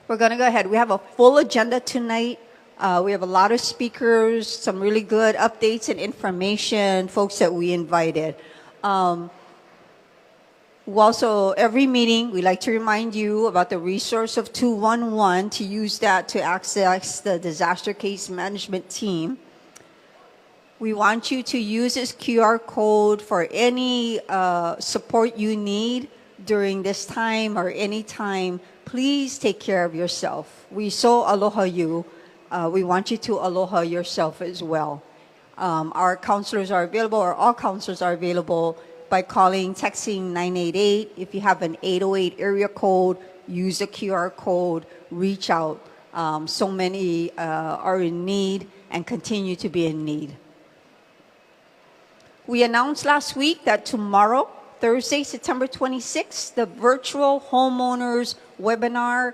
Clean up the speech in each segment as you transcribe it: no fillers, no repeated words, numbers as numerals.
We're going to go ahead. We have a full agenda tonight. We have a lot of speakers, some really good updates and information, folks that we invited. Also, every meeting, we like to remind you about the resource of 211 to use that to access the disaster case management team. We want you to use this QR code for any support you need during this time or any time. Please take care of yourself. We so aloha you. We want you to aloha yourself as well. Our counselors are available, or all counselors are available by calling, texting 988. If you have an 808 area code, use the QR code, reach out. So many are in need and continue to be in need. We announced last week that tomorrow, Thursday, September 26th, the virtual homeowners webinar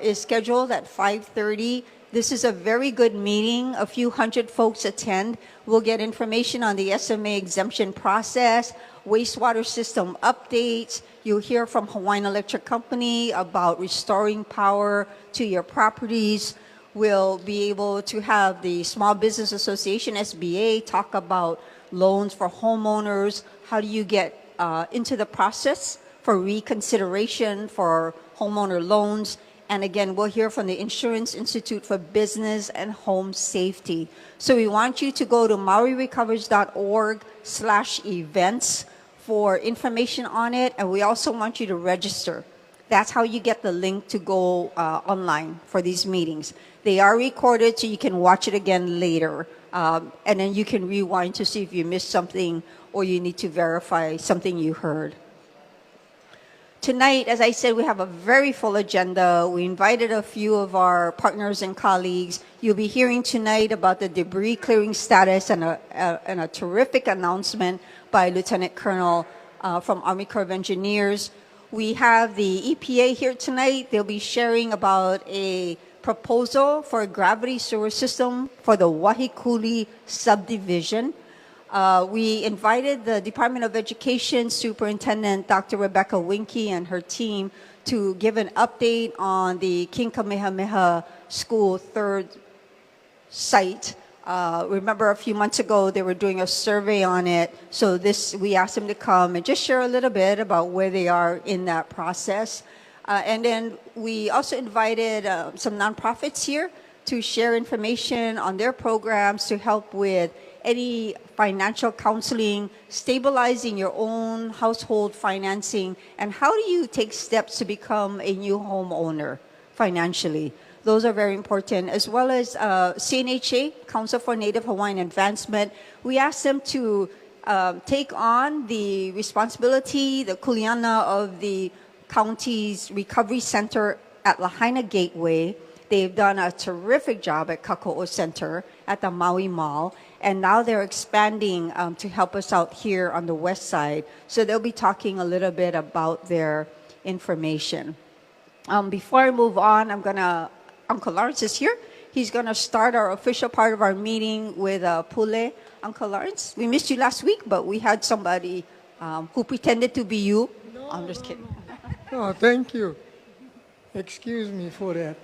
is scheduled at 5:30. This is a very good meeting. A few hundred folks attend. We'll get information on the SMA exemption process, wastewater system updates. You'll hear from Hawaiian Electric Company about restoring power to your properties. We'll be able to have the Small Business Association, SBA, talk about loans for homeowners. How do you get into the process for reconsideration for homeowner loans? And again, we'll hear from the Insurance Institute for Business and Home Safety. So we want you to go to mauirecovers.org/events for information on it. And we also want you to register. That's how you get the link to go online for these meetings. They are recorded so you can watch it again later. And then you can rewind to see if you missed something or you need to verify something you heard. Tonight, as I said, we have a very full agenda. We invited a few of our partners and colleagues. You'll be hearing tonight about the debris clearing status and a terrific announcement by Lieutenant Colonel from Army Corps of Engineers. We have the EPA here tonight. They'll be sharing about a proposal for a gravity sewer system for the Wahikuli subdivision. We invited the Department of Education Superintendent Dr. Rebecca Winkie and her team to give an update on the King Kamehameha School third site. Remember a few months ago they were doing a survey on it, so we asked them to come and just share a little bit about where they are in that process. And then we also invited some nonprofits here to share information on their programs to help with any financial counseling, stabilizing your own household financing, and how do you take steps to become a new homeowner financially. Those are very important, as well as CNHA, Council for Native Hawaiian Advancement. We asked them to take on the responsibility, the kuleana of the county's recovery center at Lahaina Gateway. They've done a terrific job at Kako'o Center at the Maui Mall, and now they're expanding to help us out here on the west side. So they'll be talking a little bit about their information. Before I move on, Uncle Lawrence is here. He's gonna start our official part of our meeting with Pule. Uncle Lawrence, we missed you last week, but we had somebody who pretended to be you. No, I'm just kidding. Oh, thank you. Excuse me for that.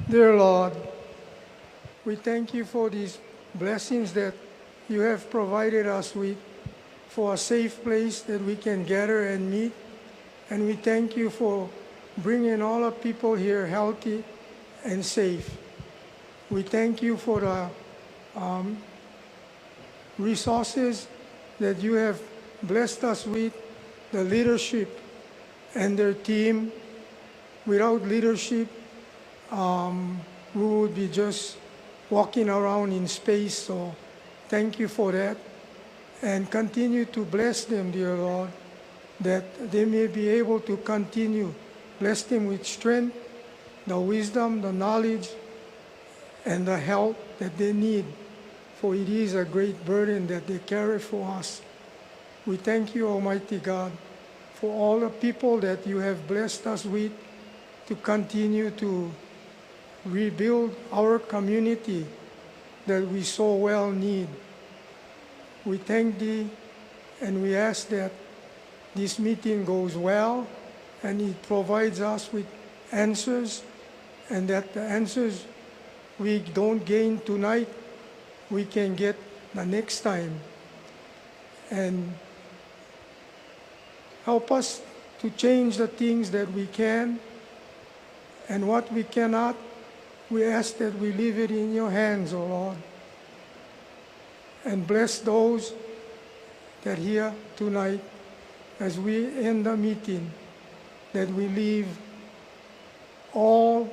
Dear Lord, we thank you for these blessings that you have provided us with, for a safe place that we can gather and meet. And we thank you for bringing all the people here healthy and safe. We thank you for the resources that you have blessed us with, the leadership and their team. Without leadership, we would be just walking around in space. So thank you for that. And continue to bless them, dear Lord, that they may be able to continue. Bless them with strength, the wisdom, the knowledge, and the help that they need. For it is a great burden that they carry for us. We thank you, Almighty God, for all the people that you have blessed us with to continue to rebuild our community that we so well need. We thank thee and we ask that this meeting goes well and it provides us with answers, and that the answers we don't gain tonight, we can get the next time. And help us to change the things that we can, and what we cannot, we ask that we leave it in your hands, O Lord. And bless those that here tonight, as we end the meeting, that we leave all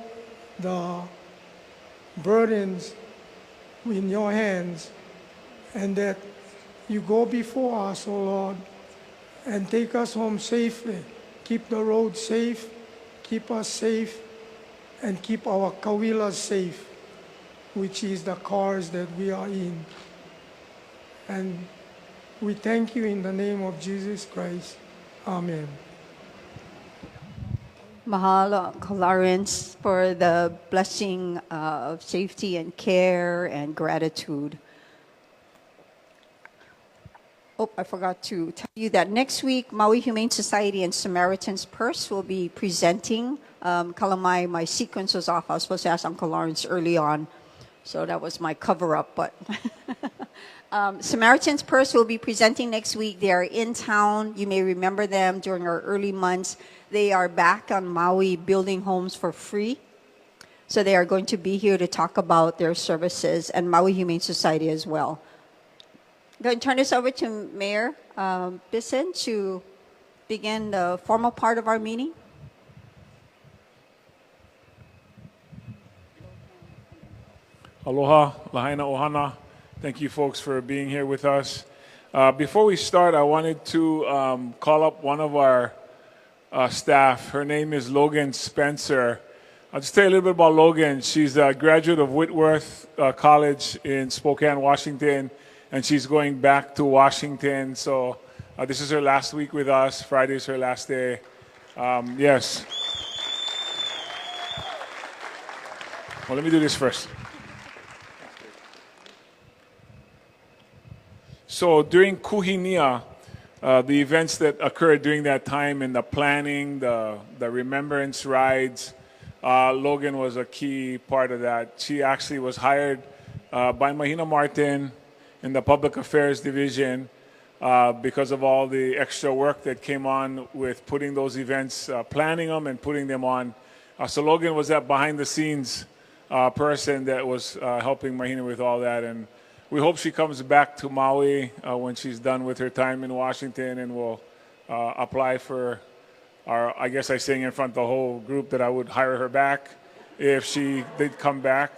the burdens in your hands, and that you go before us, O Lord, and take us home safely. Keep the road safe, keep us safe, and keep our kawilas safe, which is the cars that we are in. And we thank you in the name of Jesus Christ. Amen. Mahalo, Clarence, for the blessing of safety and care and gratitude. Oh, I forgot to tell you that next week, Maui Humane Society and Samaritan's Purse will be presenting. Kalamai, my sequence was off. I was supposed to ask Uncle Lawrence early on, so that was my cover-up. But Samaritan's Purse will be presenting next week. They are in town. You may remember them during our early months. They are back on Maui building homes for free. So they are going to be here to talk about their services, and Maui Humane Society as well. I'm going to turn this over to Mayor Bisson to begin the formal part of our meeting. Aloha, Lahaina, Ohana. Thank you folks for being here with us. Before we start, I wanted to call up one of our staff. Her name is Logan Spencer. I'll just tell you a little bit about Logan. She's a graduate of Whitworth College in Spokane, Washington, and she's going back to Washington. So this is her last week with us. Friday is her last day. Yes. Well, let me do this first. So during Kuhinia, the events that occurred during that time and the planning, the remembrance rides, Logan was a key part of that. She actually was hired by Mahina Martin in the Public Affairs Division because of all the extra work that came on with putting those events, planning them and putting them on. So Logan was that behind-the-scenes person that was helping Mahina with all that. And we hope she comes back to Maui when she's done with her time in Washington, and will apply for our, I guess I sang in front of the whole group that I would hire her back if she did come back,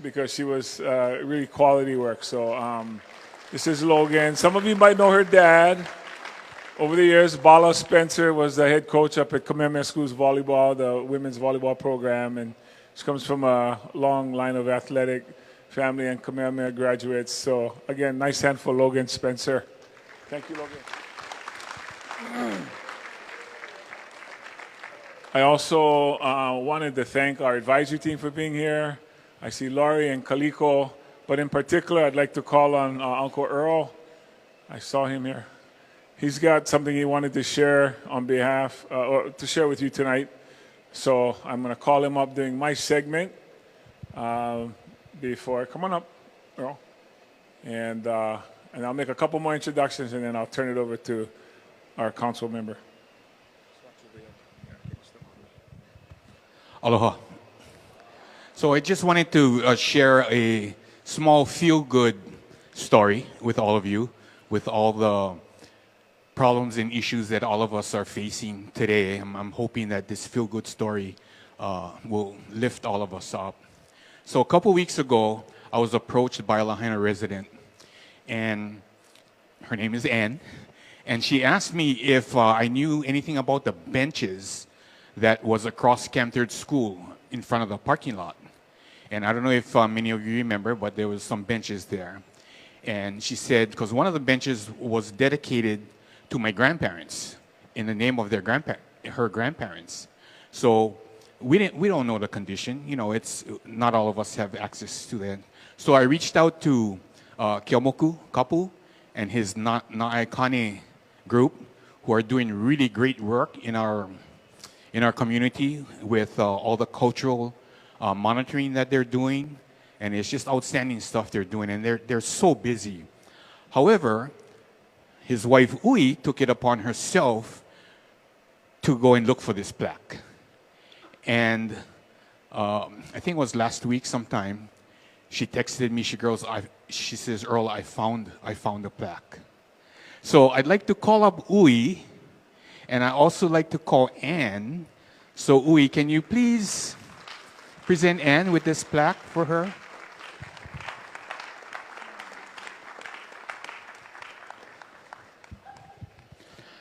because she was really quality work. So this is Logan. Some of you might know her dad. Over the years, Bala Spencer was the head coach up at Kamehameha School's volleyball, the women's volleyball program, and she comes from a long line of athletic family and Kamehameha graduates. So again, nice hand for Logan Spencer. Thank you, Logan. I also wanted to thank our advisory team for being here. I see Laurie and Kaliko, but in particular, I'd like to call on Uncle Earl. I saw him here. He's got something he wanted to share on behalf, or to share with you tonight. So I'm going to call him up during my segment. Before, come on up, Earl, and I'll make a couple more introductions, and then I'll turn it over to our council member. Aloha. So I just wanted to share a small feel-good story with all of you, with all the problems and issues that all of us are facing today. I'm hoping that this feel-good story will lift all of us up. So a couple weeks ago, I was approached by a Lahaina resident, and her name is Ann, and she asked me if I knew anything about the benches that was across Camp Third School in front of the parking lot. And I don't know if many of you remember, but there was some benches there. And she said, because one of the benches was dedicated to my grandparents in the name of their her grandparents. So we don't know the condition. You know, it's not all of us have access to that. So I reached out to Keomoku Kapu and his Na'aikane group, who are doing really great work in our in our community with all the cultural monitoring that they're doing. And it's just outstanding stuff they're doing, and they're so busy. However, his wife Uy took it upon herself to go and look for this plaque. And I think it was last week sometime, she texted me, she says, Earl, I found a plaque. So I'd like to call up Uy, and I also like to call Anne. So Uy, can you please present Anne with this plaque for her?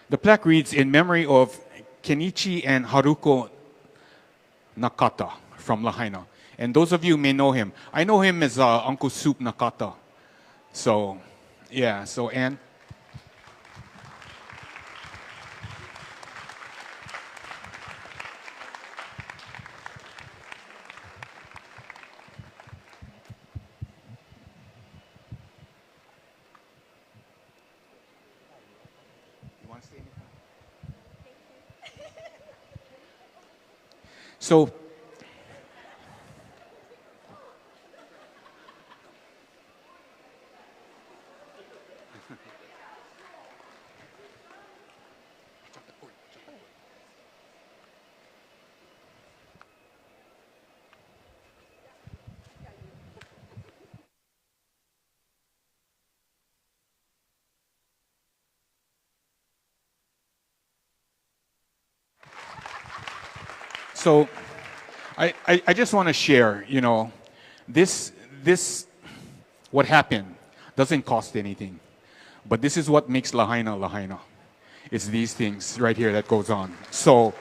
The plaque reads, in memory of Kenichi and Haruko Nakata from Lahaina. And those of you may know him. I know him as Uncle Soup Nakata. So, yeah, so Anne. So, so I just want to share, you know, this, what happened doesn't cost anything. But this is what makes Lahaina Lahaina. It's these things right here that goes on. So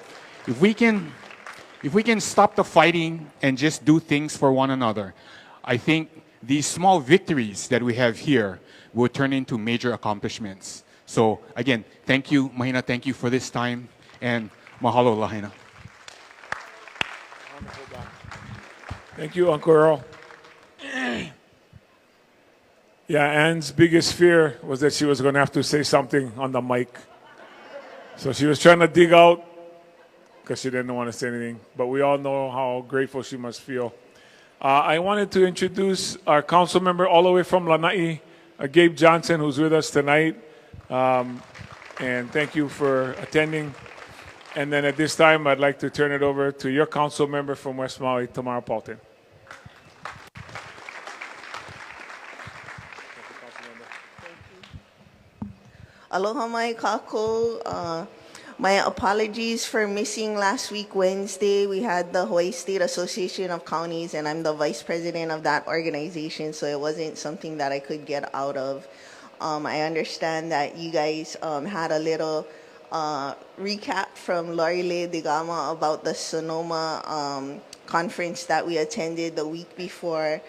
if we can stop the fighting and just do things for one another, I think these small victories that we have here will turn into major accomplishments. So again, thank you, Mahina, thank you for this time, and mahalo Lahaina. Thank you, Uncle Earl. Yeah, Anne's biggest fear was that she was going to have to say something on the mic. So she was trying to dig out because she didn't want to say anything. But we all know how grateful she must feel. I wanted to introduce our council member all the way from Lanai, Gabe Johnson, who's with us tonight. And thank you for attending. And then at this time, I'd like to turn it over to your council member from West Maui, Tamara Paulton. Aloha mai kako. My apologies for missing last week Wednesday. We had the Hawaii State Association of Counties, and I'm the vice president of that organization, so it wasn't something that I could get out of. I understand that you guys had a little recap from Lorile Digama about the Sonoma conference that we attended the week before.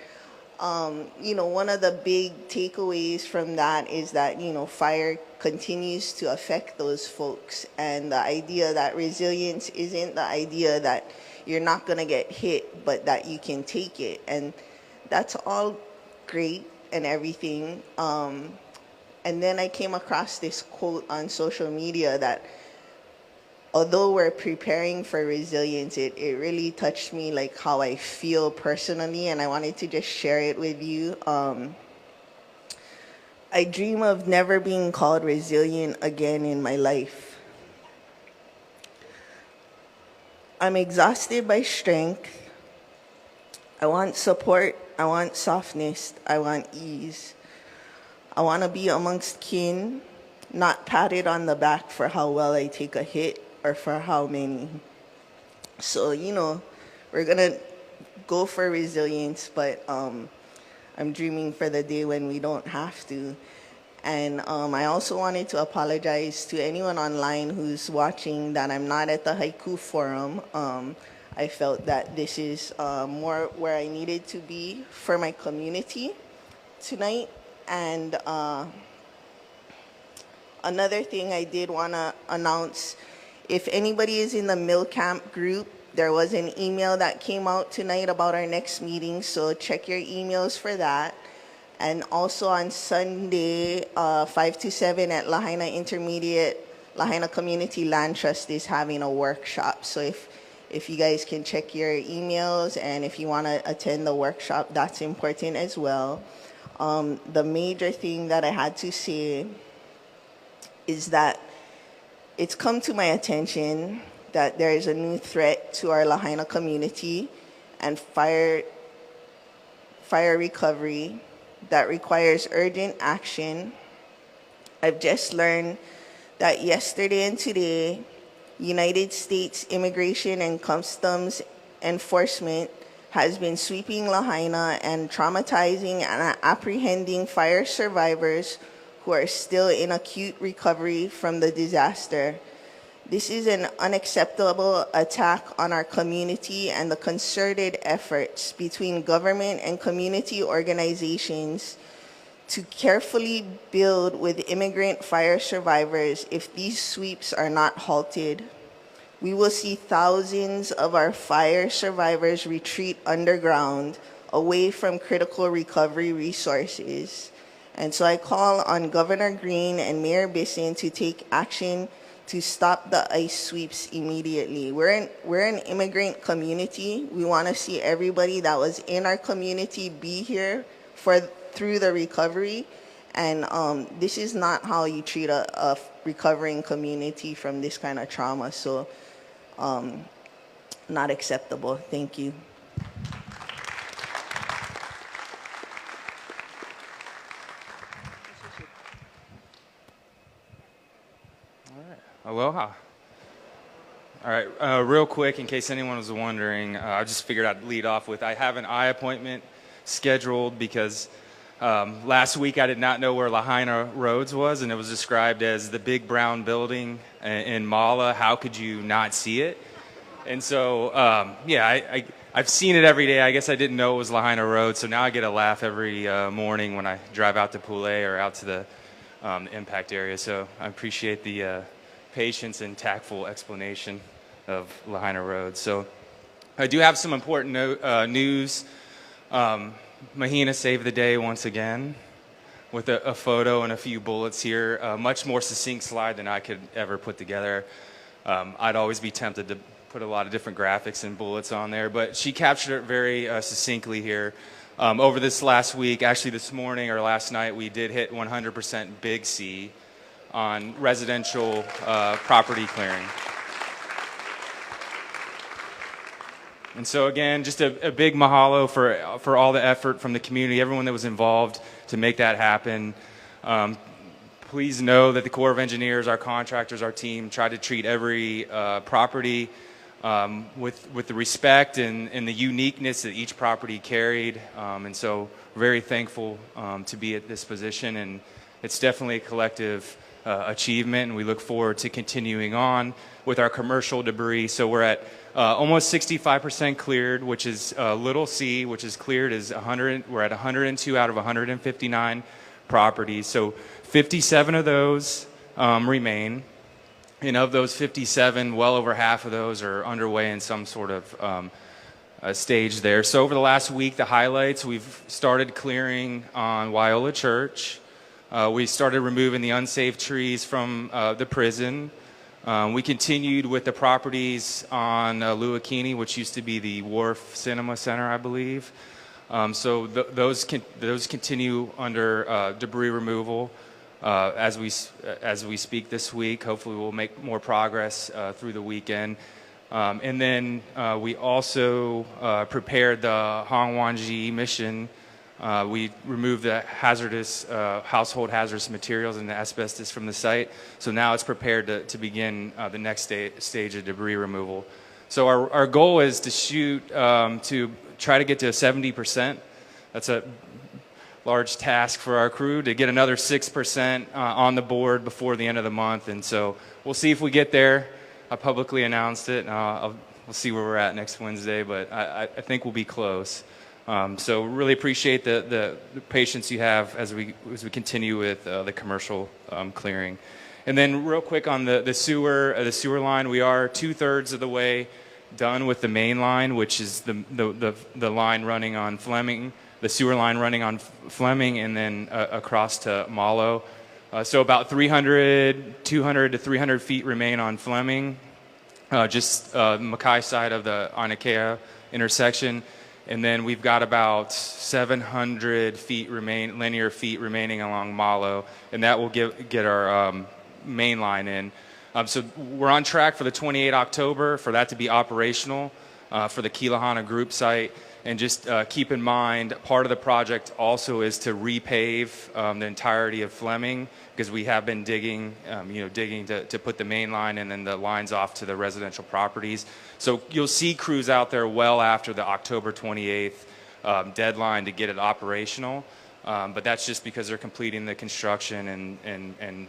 You know, one of the big takeaways from that is that, you know, fire continues to affect those folks. And the idea that resilience isn't the idea that you're not going to get hit, but that you can take it. And that's all great and everything. And then I came across this quote on social media that although we're preparing for resilience, it really touched me, like how I feel personally, and I wanted to just share it with you. I dream of never being called resilient again in my life. I'm exhausted by strength. I want support. I want softness. I want ease. I want to be amongst kin, not patted on the back for how well I take a hit or for how many. So, you know, we're going to go for resilience, but I'm dreaming for the day when we don't have to. And I also wanted to apologize to anyone online who's watching that I'm not at the Haiku Forum. I felt that this is more where I needed to be for my community tonight. And another thing I did want to announce, if anybody is in the Mill Camp group, there was an email that came out tonight about our next meeting, so check your emails for that. And also on Sunday, 5 to 7 at Lahaina Intermediate Lahaina Community Land Trust is having a workshop. So if you guys can check your emails and if you want to attend the workshop, that's important as well. The major thing that I had to say is that it's come to my attention that there is a new threat to our Lahaina community and fire recovery that requires urgent action. I've just learned that yesterday and today, United States Immigration and Customs Enforcement has been sweeping Lahaina and traumatizing and apprehending fire survivors who are still in acute recovery from the disaster. This is an unacceptable attack on our community and the concerted efforts between government and community organizations to carefully build with immigrant fire survivors. If these sweeps are not halted, we will see thousands of our fire survivors retreat underground, away from critical recovery resources. And so I call on Governor Green and Mayor Bisson to take action to stop the ICE sweeps immediately. We're an immigrant community. We want to see everybody that was in our community be here through the recovery. And this is not how you treat a recovering community from this kind of trauma. So not acceptable. Thank you. Aloha. All right, real quick, in case anyone was wondering, I just figured I'd lead off with I have an eye appointment scheduled because last week I did not know where Lahaina Roads was, and it was described as the big brown building in Mala. How could you not see it? And so, yeah, I've seen it every day. I guess I didn't know it was Lahaina Road, so now I get a laugh every morning when I drive out to Pule or out to the impact area. So I appreciate the patience and tactful explanation of Lahaina Road. So I do have some important news. Mahina saved the day once again with a photo and a few bullets here. A much more succinct slide than I could ever put together. I'd always be tempted to put a lot of different graphics and bullets on there, but she captured it very succinctly here. Over this last week, actually this morning or last night, we did hit 100% Big C on residential property clearing. And so again, just a big mahalo for all the effort from the community, everyone that was involved to make that happen. Please know that the Corps of Engineers, our contractors, our team, tried to treat every property with the respect and the uniqueness that each property carried. And so very thankful to be at this position, and it's definitely a collective achievement, and we look forward to continuing on with our commercial debris. So we're at almost 65% cleared, which is little c, which is cleared is 100. We're at 102 out of 159 properties. So 57 of those remain. And of those 57, well over half of those are underway in some sort of stage there. So over the last week, the highlights, we've started clearing on Wyola Church. We started removing the unsafe trees from the prison. We continued with the properties on Luakini, which used to be the Wharf Cinema Center, I believe. So those continue under debris removal. As we speak this week. Hopefully we'll make more progress through the weekend. And then we also prepared the Hongwanji mission. We removed the hazardous, household hazardous materials and the asbestos from the site. So now it's prepared to begin the next stage of debris removal. So our goal is to shoot to try to get to 70%. That's a large task for our crew, to get another 6% on the board before the end of the month. And so we'll see if we get there. I publicly announced it. We'll see where we're at next Wednesday, but I think we'll be close. So really appreciate the patience you have as we continue with the commercial clearing. And then real quick on the sewer line, we are 2/3 of the way done with the main line, which is the line running on Fleming. The sewer line running on Fleming and then across to Malo. So about 200 to 300 feet remain on Fleming, just Mackay side of the Anakea intersection. And then we've got about 700 linear feet remaining along Malo, and that will get our main line in. So we're on track for the 28th October for that to be operational for the Kilahana group site. And just keep in mind, part of the project also is to repave the entirety of Fleming, because we have been digging, digging to put the main line and then the lines off to the residential properties. So you'll see crews out there well after the October 28th deadline to get it operational. But that's just because they're completing the construction and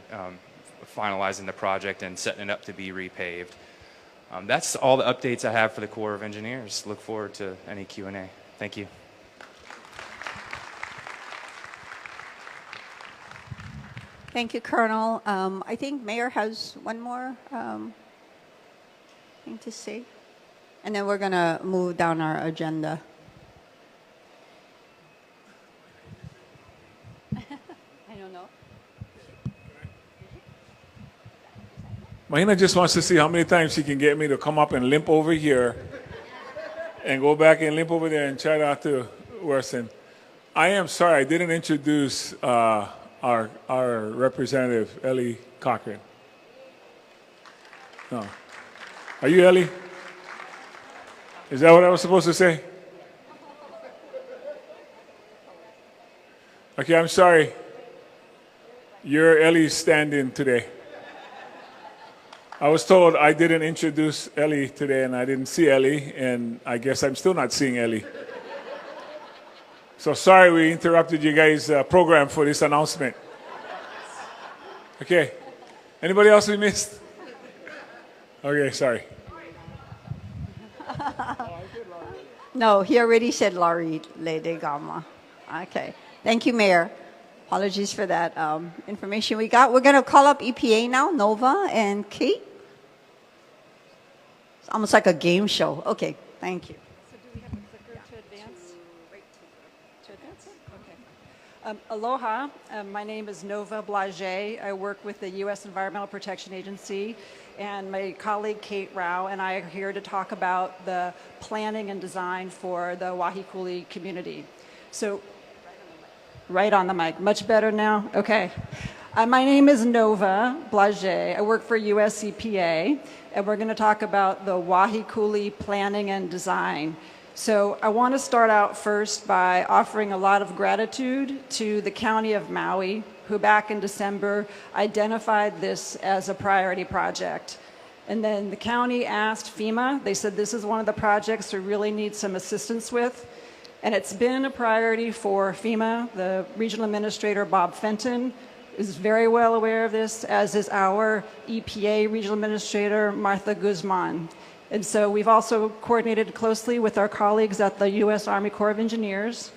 finalizing the project and setting it up to be repaved. That's all the updates I have for the Corps of Engineers. Look forward to any Q&A. Thank you. Thank you, Colonel. I think Mayor has one more thing to say. And then we're going to move down our agenda. I don't know. Mahina just wants to see how many times she can get me to come up and limp over here and go back and limp over there and try not to worsen. I am sorry, I didn't introduce our representative, Ellie Cochran. No. Are you Ellie? Is that what I was supposed to say? Okay, I'm sorry. You're Ellie's stand-in today. I was told I didn't introduce Ellie today, and I didn't see Ellie, and I guess I'm still not seeing Ellie. So sorry we interrupted you guys' program for this announcement. Okay. Anybody else we missed? Okay, sorry. No, he already said Laurie Ledegama. Okay. Thank you, Mayor. Apologies for that information we got. We're going to call up EPA now, Nova and Kate. It's almost like a game show. Okay, thank you. So do we have a clicker to advance? To advance it? Okay. Aloha. My name is Nova Blage. I work with the U.S. Environmental Protection Agency, and my colleague Kate Rao and I are here to talk about the planning and design for the Wahikuli community. So, right on the mic. Much better now? Okay. My name is Nova Blage. I work for US EPA, and we're going to talk about the Wahikuli planning and design. So I want to start out first by offering a lot of gratitude to the County of Maui, who back in December identified this as a priority project. And then the county asked FEMA, they said this is one of the projects we really need some assistance with. And it's been a priority for FEMA. The regional administrator, Bob Fenton, is very well aware of this, as is our EPA regional administrator, Martha Guzman. And so we've also coordinated closely with our colleagues at the U.S. Army Corps of Engineers.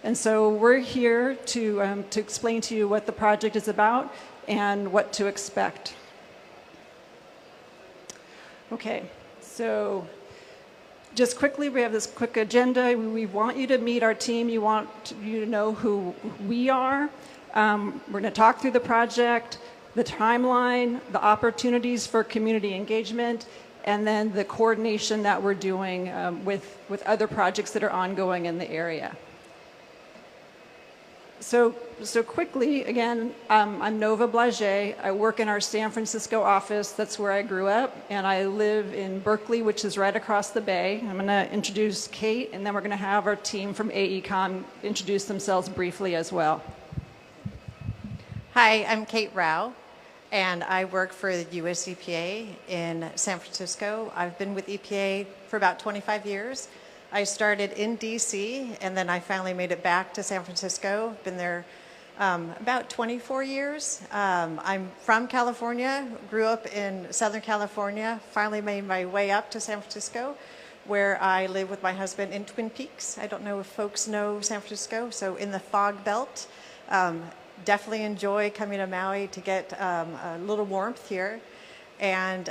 And so we're here to explain to you what the project is about and what to expect. Okay, so just quickly, we have this quick agenda. We want you to meet our team. You want you to know who we are. We're going to talk through the project, the timeline, the opportunities for community engagement, and then the coordination that we're doing with other projects that are ongoing in the area. So quickly, again, I'm Nova Blage. I work in our San Francisco office. That's where I grew up. And I live in Berkeley, which is right across the bay. I'm going to introduce Kate, and then we're going to have our team from AECOM introduce themselves briefly as well. Hi, I'm Kate Rao, and I work for the US EPA in San Francisco. I've been with EPA for about 25 years. I started in DC, and then I finally made it back to San Francisco. Been there about 24 years. I'm from California, grew up in Southern California, finally made my way up to San Francisco, where I live with my husband in Twin Peaks. I don't know if folks know San Francisco, so in the fog belt. Definitely enjoy coming to Maui to get a little warmth here. And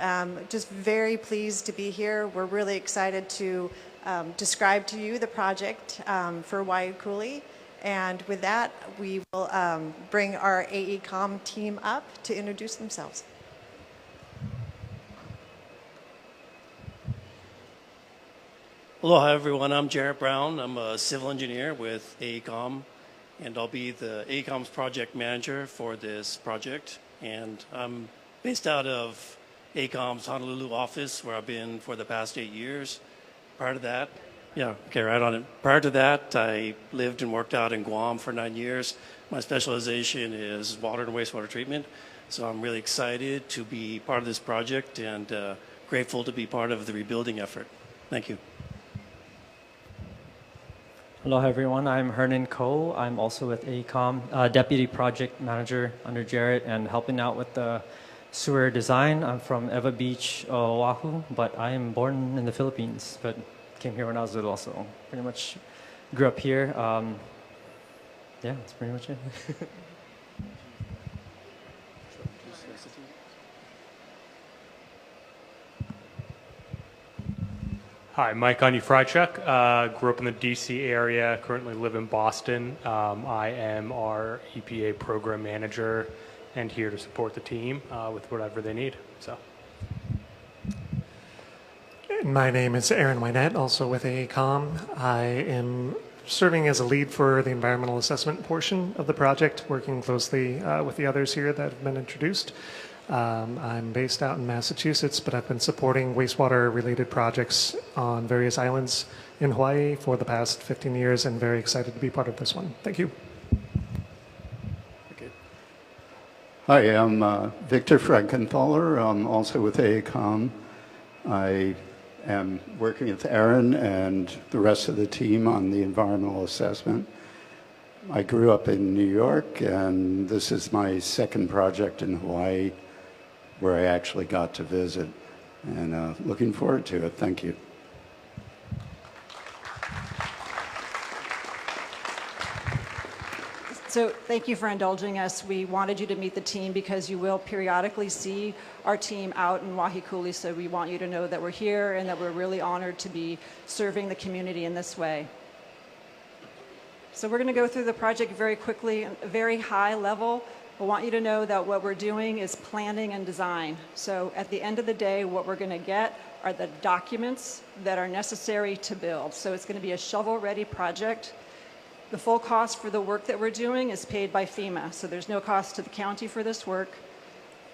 just very pleased to be here. We're really excited to describe to you the project for Waiukuli And with that, we will bring our AECOM team up to introduce themselves. Aloha everyone, I'm Jarrett Brown. I'm a civil engineer with AECOM, and I'll be the AECOM's project manager for this project. And I'm based out of AECOM's Honolulu office, where I've been for the past 8 years. Prior to that, right on it. Prior to that, I lived and worked out in Guam for 9 years. My specialization is water and wastewater treatment. So I'm really excited to be part of this project and grateful to be part of the rebuilding effort. Thank you. Hello everyone, I'm Hernan Ko. I'm also with AECOM, Deputy Project Manager under Jarrett and helping out with the sewer design. I'm from Eva Beach, Oahu, but I am born in the Philippines, but came here when I was little, so pretty much grew up here. Yeah, that's pretty much it. Hi, Mike Onufrychuk. Grew up in the DC area, currently live in Boston. I am our EPA program manager and here to support the team with whatever they need. So, my name is Aaron Wynette, also with AECOM. I am serving as a lead for the environmental assessment portion of the project, working closely with the others here that have been introduced. I'm based out in Massachusetts, but I've been supporting wastewater-related projects on various islands in Hawaii for the past 15 years and very excited to be part of this one. Thank you. Okay. Hi, I'm Victor Frankenthaler. I'm also with AECOM. I am working with Aaron and the rest of the team on the environmental assessment. I grew up in New York, and this is my second project in Hawaii where I actually got to visit, and looking forward to it. Thank you. So thank you for indulging us. We wanted you to meet the team because you will periodically see our team out in Wahikuli, so we want you to know that we're here and that we're really honored to be serving the community in this way. So we're going to go through the project very quickly, a very high level. I want you to know that what we're doing is planning and design. So at the end of the day, what we're going to get are the documents that are necessary to build. So it's going to be a shovel-ready project. The full cost for the work that we're doing is paid by FEMA, so there's no cost to the county for this work.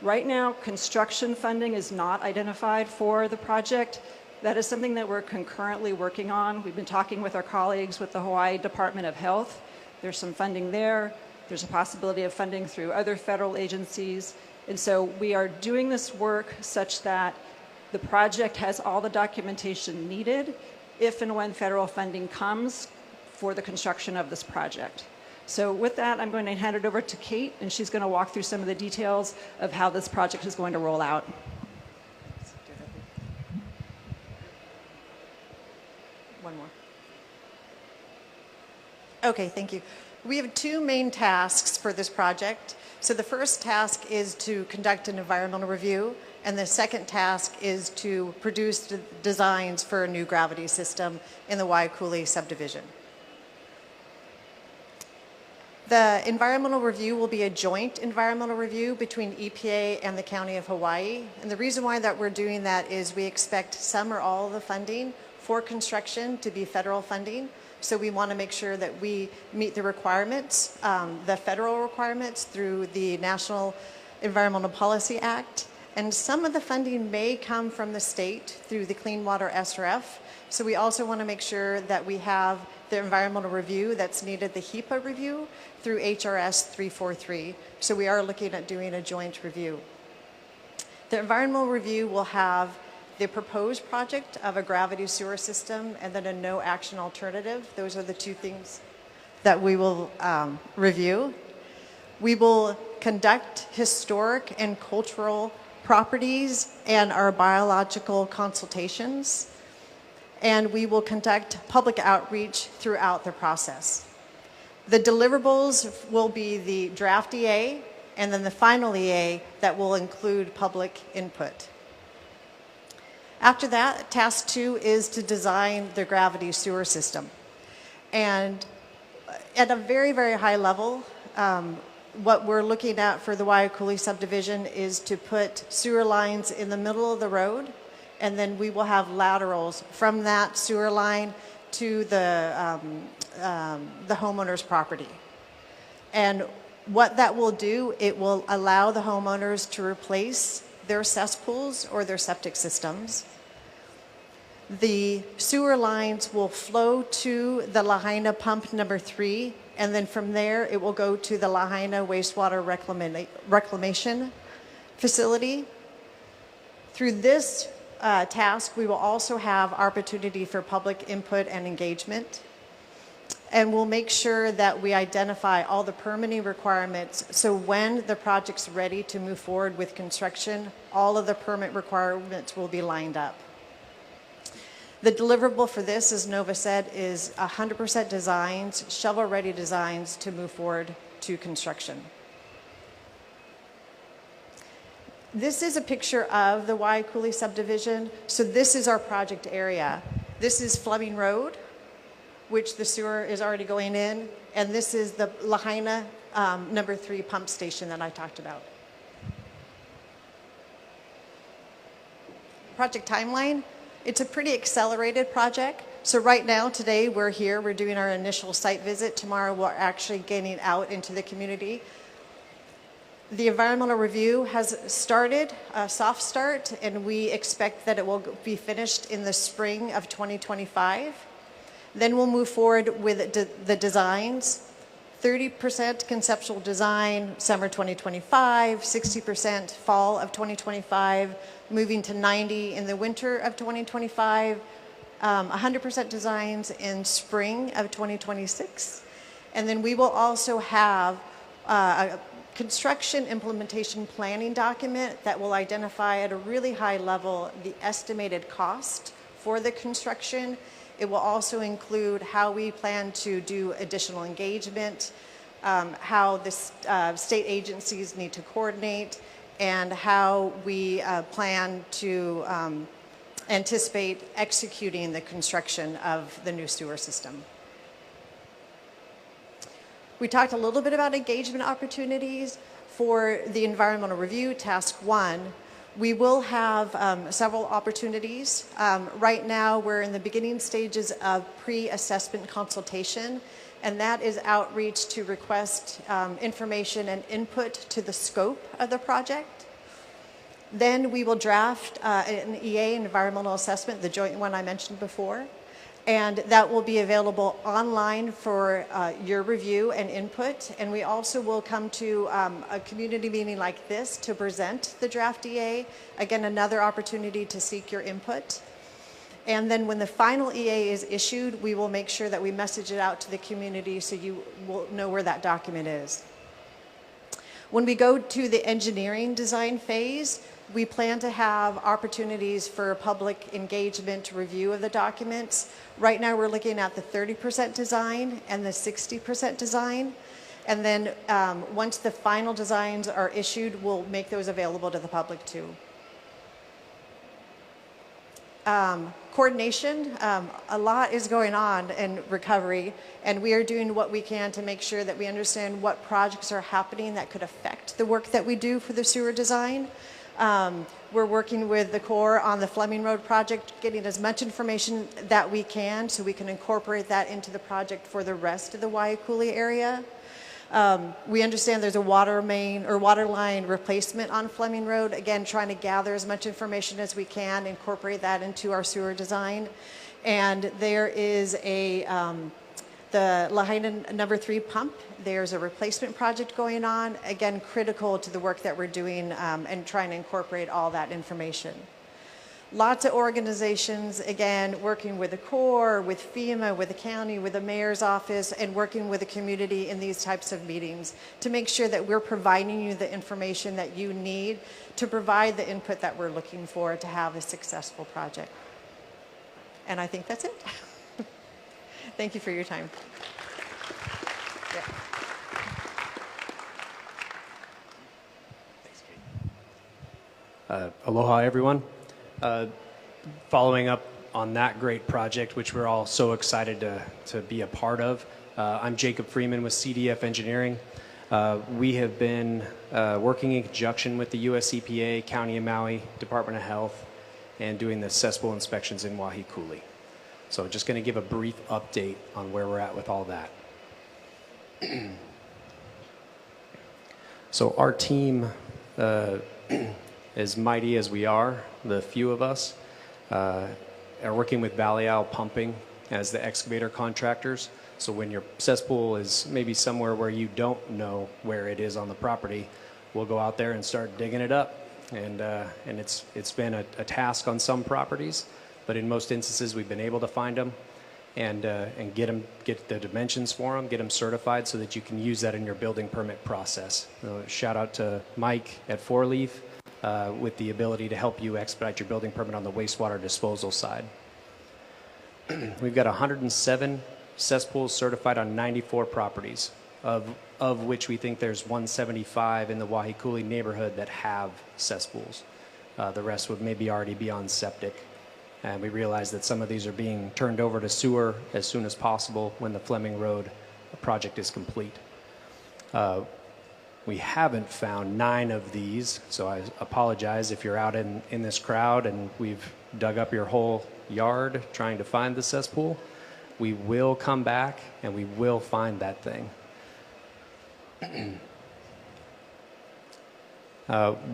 Right now, construction funding is not identified for the project. That is something that we're concurrently working on. We've been talking with our colleagues with the Hawaii Department of Health. There's some funding there. There's a possibility of funding through other federal agencies. And so we are doing this work such that the project has all the documentation needed if and when federal funding comes for the construction of this project. So with that, I'm going to hand it over to Kate, and she's going to walk through some of the details of how this project is going to roll out. One more. Okay, thank you. We have two main tasks for this project. So the first task is to conduct an environmental review, and the second task is to produce designs for a new gravity system in the Waiakuli subdivision. The environmental review will be a joint environmental review between EPA and the County of Hawaii. And the reason why that we're doing that is we expect some or all of the funding for construction to be federal funding. So we want to make sure that we meet the requirements, the federal requirements through the National Environmental Policy Act. And some of the funding may come from the state through the Clean Water SRF. So we also want to make sure that we have the environmental review that's needed, the HEPA review, through HRS 343. So we are looking at doing a joint review. The environmental review will have the proposed project of a gravity sewer system and then a no action alternative. Those are the two things that we will review. We will conduct historic and cultural properties and our biological consultations. And we will conduct public outreach throughout the process. The deliverables will be the draft EA and then the final EA that will include public input. After that, task 2 is to design the gravity sewer system. And at a very, very high level, what we're looking at for the Waiakuli subdivision is to put sewer lines in the middle of the road, and then we will have laterals from that sewer line to the homeowner's property. And what that will do, it will allow the homeowners to replace their cesspools or their septic systems. The sewer lines will flow to the Lahaina pump number 3, and then from there it will go to the Lahaina wastewater reclamation facility. Through this task, we will also have opportunity for public input and engagement. And we'll make sure that we identify all the permitting requirements, so when the project's ready to move forward with construction, all of the permit requirements will be lined up. The deliverable for this, as Nova said, is 100% designs, shovel-ready designs to move forward to construction. This is a picture of the Waiakuli subdivision. So this is our project area. This is Fleming Road, which the sewer is already going in, and this is the Lahaina number 3 pump station that I talked about. Project timeline, it's a pretty accelerated project. So right now, today, we're here, we're doing our initial site visit. Tomorrow, we're actually getting out into the community. The environmental review has started, a soft start, and we expect that it will be finished in the spring of 2025. Then we'll move forward with the designs. 30% conceptual design, summer 2025, 60% fall of 2025, moving to 90% in the winter of 2025, 100% designs in spring of 2026. And then we will also have a construction implementation planning document that will identify at a really high level the estimated cost for the construction. It will also include how we plan to do additional engagement, how the state agencies need to coordinate, and how we plan to anticipate executing the construction of the new sewer system. We talked a little bit about engagement opportunities for the environmental review, task 1. We will have several opportunities. Right now, we're in the beginning stages of pre-assessment consultation, and that is outreach to request information and input to the scope of the project. Then we will draft an EA, environmental assessment, the joint one I mentioned before, and that will be available online for your review and input. And we also will come to a community meeting like this to present the draft EA. Again, another opportunity to seek your input. And then when the final EA is issued, we will make sure that we message it out to the community so you will know where that document is. When we go to the engineering design phase, we plan to have opportunities for public engagement review of the documents. Right now, we're looking at the 30% design and the 60% design. And then once the final designs are issued, we'll make those available to the public too. Coordination, a lot is going on in recovery, and we are doing what we can to make sure that we understand what projects are happening that could affect the work that we do for the sewer design. We're working with the Corps on the Fleming Road project, getting as much information that we can so we can incorporate that into the project for the rest of the Waiakuli area. We understand there's a water main or water line replacement on Fleming Road. Again, trying to gather as much information as we can, incorporate that into our sewer design. And there is the Lahaina number 3 pump. There's a replacement project going on. Again, critical to the work that we're doing and trying to incorporate all that information. Lots of organizations, again, working with the Corps, with FEMA, with the county, with the mayor's office, and working with the community in these types of meetings to make sure that we're providing you the information that you need to provide the input that we're looking for to have a successful project. And I think that's it. Thank you for your time. Yeah. Aloha, everyone. Following up on that great project, which we're all so excited to be a part of. I'm Jacob Freeman with CDF Engineering. We have been working in conjunction with the US EPA, County of Maui, Department of Health, and doing the cesspool inspections in Waiakuli. So just going to give a brief update on where we're at with all that. So our team, as mighty as we are, the few of us, are working with Valley Isle Pumping as the excavator contractors. So when your cesspool is maybe somewhere where you don't know where it is on the property, we'll go out there and start digging it up. And it's been a task on some properties, but in most instances we've been able to find them and get the dimensions for them, get them certified so that you can use that in your building permit process. Shout out to Mike at Four Leaf with the ability to help you expedite your building permit on the wastewater disposal side. We've got 107 cesspools certified on 94 properties, of which we think there's 175 in the Waiakuli neighborhood that have cesspools. The rest would maybe already be on septic. And we realize that some of these are being turned over to sewer as soon as possible when the Fleming Road project is complete. We haven't found 9 of these, so I apologize if you're out in this crowd and we've dug up your whole yard trying to find the cesspool. We will come back and we will find that thing.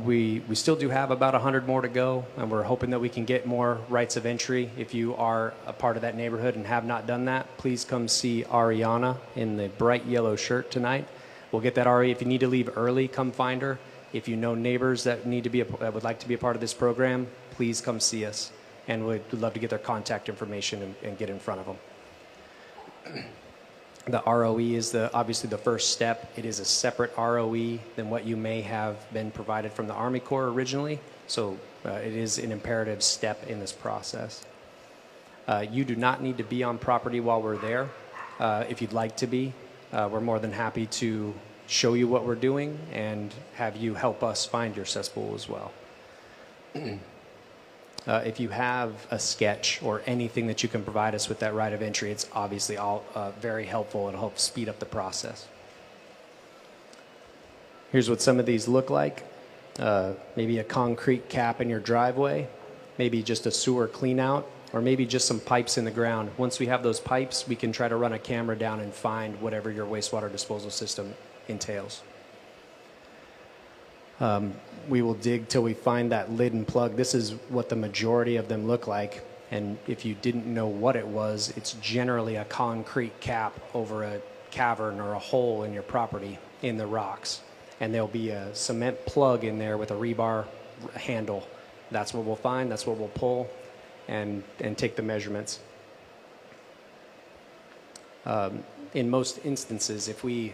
We still do have about 100 more to go, and we're hoping that we can get more rights of entry. If you are a part of that neighborhood and have not done that, please come see Ariana in the bright yellow shirt tonight. We'll get that Ari. If you need to leave early, come find her. If you know neighbors that that would like to be a part of this program, please come see us, and we'd love to get their contact information and get in front of them. The ROE is obviously the first step. It is a separate ROE than what you may have been provided from the Army Corps originally. So it is an imperative step in this process. You do not need to be on property while we're there. If you'd like to be, we're more than happy to show you what we're doing and have you help us find your cesspool as well. If you have a sketch or anything that you can provide us with that right of entry, it's obviously all very helpful and help speed up the process. Here's what some of these look like. Maybe a concrete cap in your driveway, maybe just a sewer clean out, or maybe just some pipes in the ground. Once we have those pipes, we can try to run a camera down and find whatever your wastewater disposal system entails. We will dig till we find that lid and plug. This is what the majority of them look like. And if you didn't know what it was, it's generally a concrete cap over a cavern or a hole in your property in the rocks. And there'll be a cement plug in there with a rebar handle. That's what we'll find, that's what we'll pull and take the measurements. In most instances, if you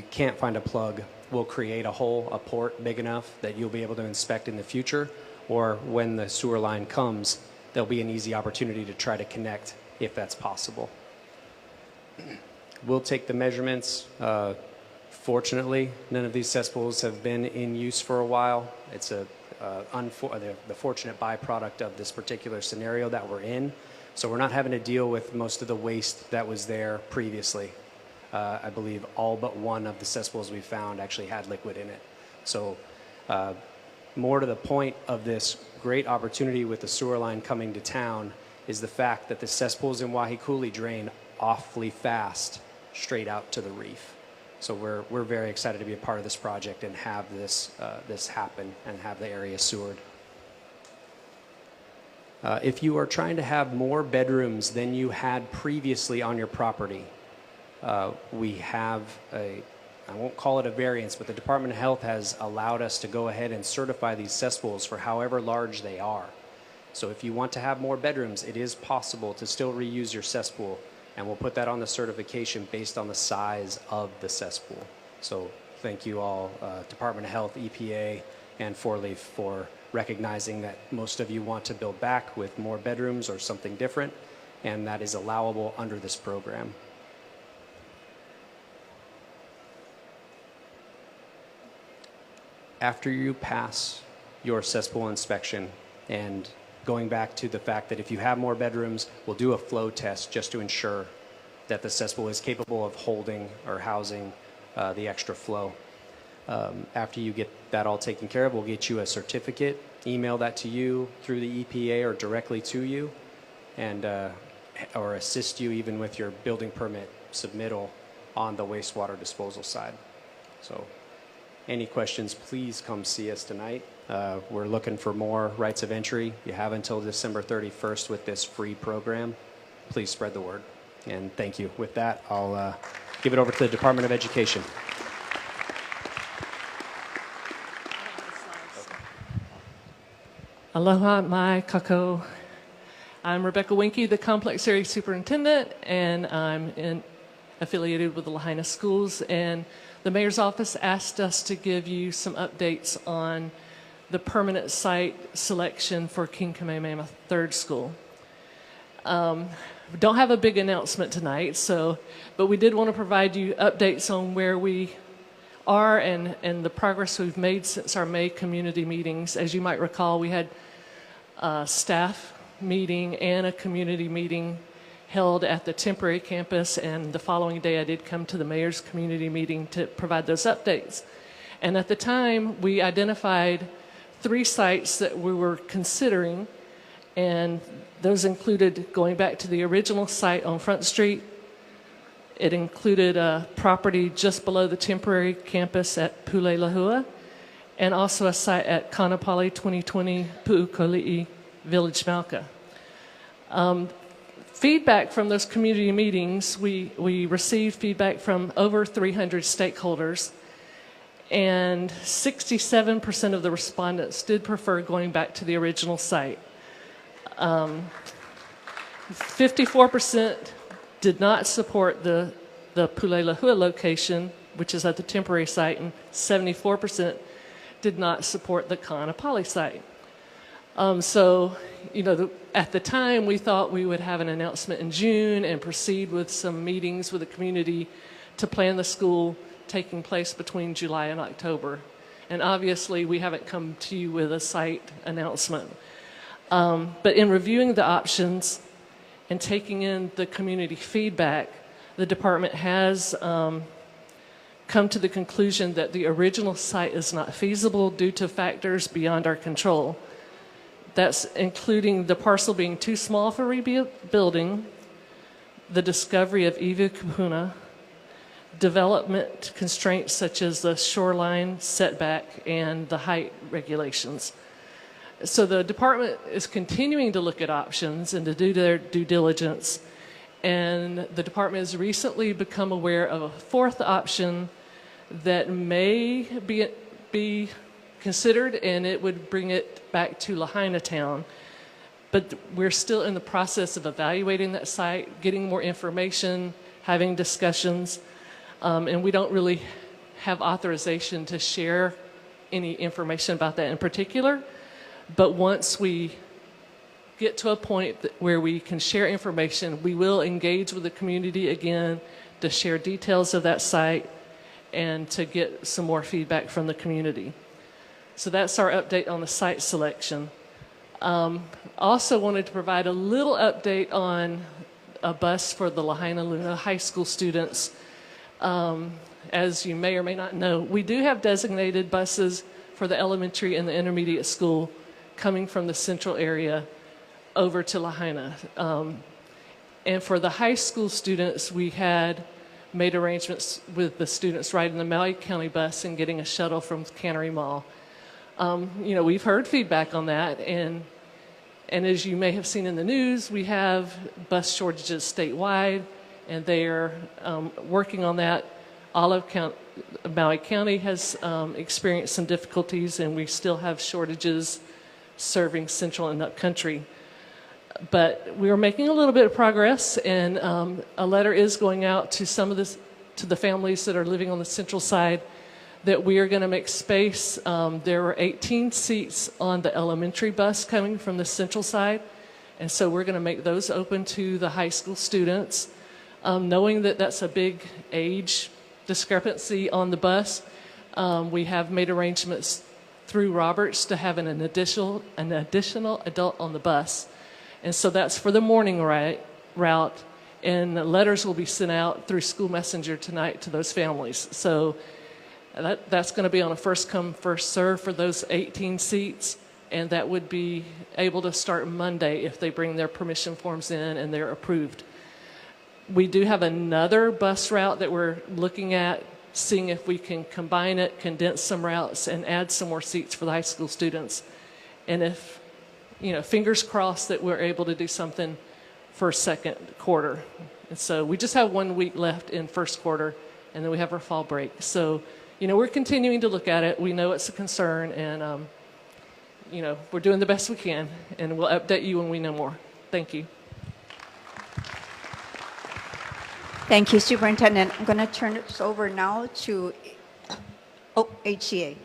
can't find a plug, we'll create a hole, a port big enough that you'll be able to inspect in the future, or when the sewer line comes, there'll be an easy opportunity to try to connect if that's possible. We'll take the measurements. Fortunately, none of these cesspools have been in use for a while. It's the fortunate byproduct of this particular scenario that we're in. So we're not having to deal with most of the waste that was there previously. I believe all but one of the cesspools we found actually had liquid in it. So more to the point of this great opportunity with the sewer line coming to town is the fact that the cesspools in Waiakuli drain awfully fast straight out to the reef. So we're very excited to be a part of this project and have this happen and have the area sewered. If you are trying to have more bedrooms than you had previously on your property, we have I won't call it a variance, but the Department of Health has allowed us to go ahead and certify these cesspools for however large they are. So if you want to have more bedrooms, it is possible to still reuse your cesspool, and we'll put that on the certification based on the size of the cesspool. So thank you all, Department of Health, EPA, and Four Leaf for recognizing that most of you want to build back with more bedrooms or something different, and that is allowable under this program. After you pass your cesspool inspection and going back to the fact that if you have more bedrooms, we'll do a flow test just to ensure that the cesspool is capable of holding or housing the extra flow. After you get that all taken care of, we'll get you a certificate, email that to you through the EPA or directly to you, and or assist you even with your building permit submittal on the wastewater disposal side. So any questions, please come see us tonight. We're looking for more rights of entry. You have until December 31st with this free program. Please spread the word. And thank you. With that, I'll give it over to the Department of Education. Aloha, mai kako. I'm Rebecca Winke, the Complex Area Superintendent, and I'm affiliated with the Lahaina Schools. And the Mayor's Office asked us to give you some updates on the permanent site selection for King Kamehameha Third School. We don't have a big announcement tonight, but we did want to provide you updates on where we are and the progress we've made since our May community meetings. As you might recall, we had a staff meeting and a community meeting held at the temporary campus, and the following day I did come to the mayor's community meeting to provide those updates. And at the time, we identified 3 sites that we were considering, and those included going back to the original site on Front Street. It included a property just below the temporary campus at Pulelahua, and also a site at Kanapali 2020 Pu'ukoli'i Village Malka. Feedback from those community meetings, we received feedback from over 300 stakeholders, and 67% of the respondents did prefer going back to the original site. 54% did not support the Pulelahua location, which is at the temporary site, and 74% did not support the Kanapali site. So, you know, at the time, we thought we would have an announcement in June and proceed with some meetings with the community to plan the school taking place between July and October. And obviously, we haven't come to you with a site announcement. But in reviewing the options and taking in the community feedback, the department has come to the conclusion that the original site is not feasible due to factors beyond our control. That's including the parcel being too small for rebuilding, the discovery of iwi kupuna, development constraints such as the shoreline setback and the height regulations. So the department is continuing to look at options and to do their due diligence. And the department has recently become aware of a 4th option that may be considered, and it would bring it back to Lahaina town. But we're still in the process of evaluating that site, getting more information, having discussions, and we don't really have authorization to share any information about that in particular. But once we get to a point where we can share information, we will engage with the community again to share details of that site and to get some more feedback from the community. So that's our update on the site selection. Also wanted to provide a little update on a bus for the Lahaina Luna High School students. As you may or may not know, we do have designated buses for the elementary and the intermediate school coming from the central area over to Lahaina. And for the high school students, we had made arrangements with the students riding the Maui County bus and getting a shuttle from Cannery Mall. You know, we've heard feedback on that, and as you may have seen in the news, we have bus shortages statewide, and they are working on that. Maui County has experienced some difficulties, and we still have shortages serving central and upcountry. But we are making a little bit of progress, and a letter is going out to to the families that are living on the central side that we are going to make space. There were 18 seats on the elementary bus coming from the central side, and so we're going to make those open to the high school students. Knowing that that's a big age discrepancy on the bus, we have made arrangements through Roberts to having an additional adult on the bus. And so that's for the morning route, and letters will be sent out through School Messenger tonight to those families. So that's going to be on a first come, first serve for those 18 seats, and that would be able to start Monday if they bring their permission forms in and they're approved. We do have another bus route that we're looking at, seeing if we can combine it, condense some routes, and add some more seats for the high school students. And if, fingers crossed that we're able to do something for second quarter. And so we just have 1 week left in first quarter, and then we have our fall break. So, we're continuing to look at it. We know it's a concern, and, we're doing the best we can, and we'll update you when we know more. Thank you. Thank you, Superintendent. I'm going to turn this over now to HCA.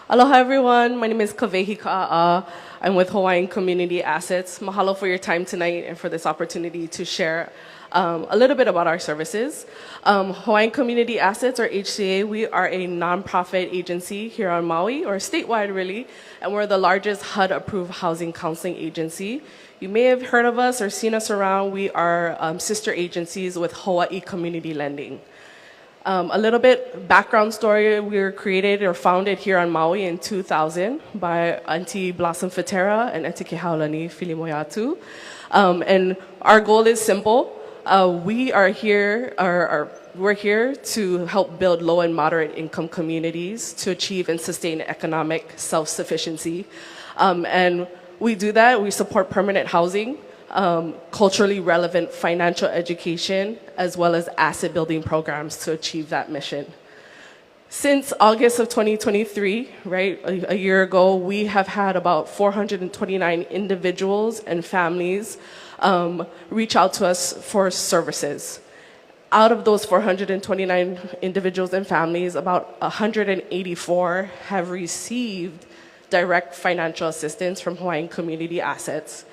Aloha, everyone. My name is Kavehi Ka'a. I'm with Hawaiian Community Assets. Mahalo for your time tonight and for this opportunity to share a little bit about our services. Hawaiian Community Assets, or HCA, we are a nonprofit agency here on Maui, or statewide really, and we're the largest HUD-approved housing counseling agency. You may have heard of us or seen us around. We are sister agencies with Hawaii Community Lending. A little bit background story, we were created or founded here on Maui in 2000 by Auntie Blossom Fatera and Auntie Kehaulani Filimoyatu. And our goal is simple. We're here to help build low and moderate income communities to achieve and sustain economic self-sufficiency. And we do that, we support permanent housing, culturally relevant financial education, as well as asset building programs to achieve that mission. Since August of 2023, right, a year ago, we have had about 429 individuals and families reach out to us for services. Out of those 429 individuals and families, about 184 have received direct financial assistance from Hawaiian Community Assets.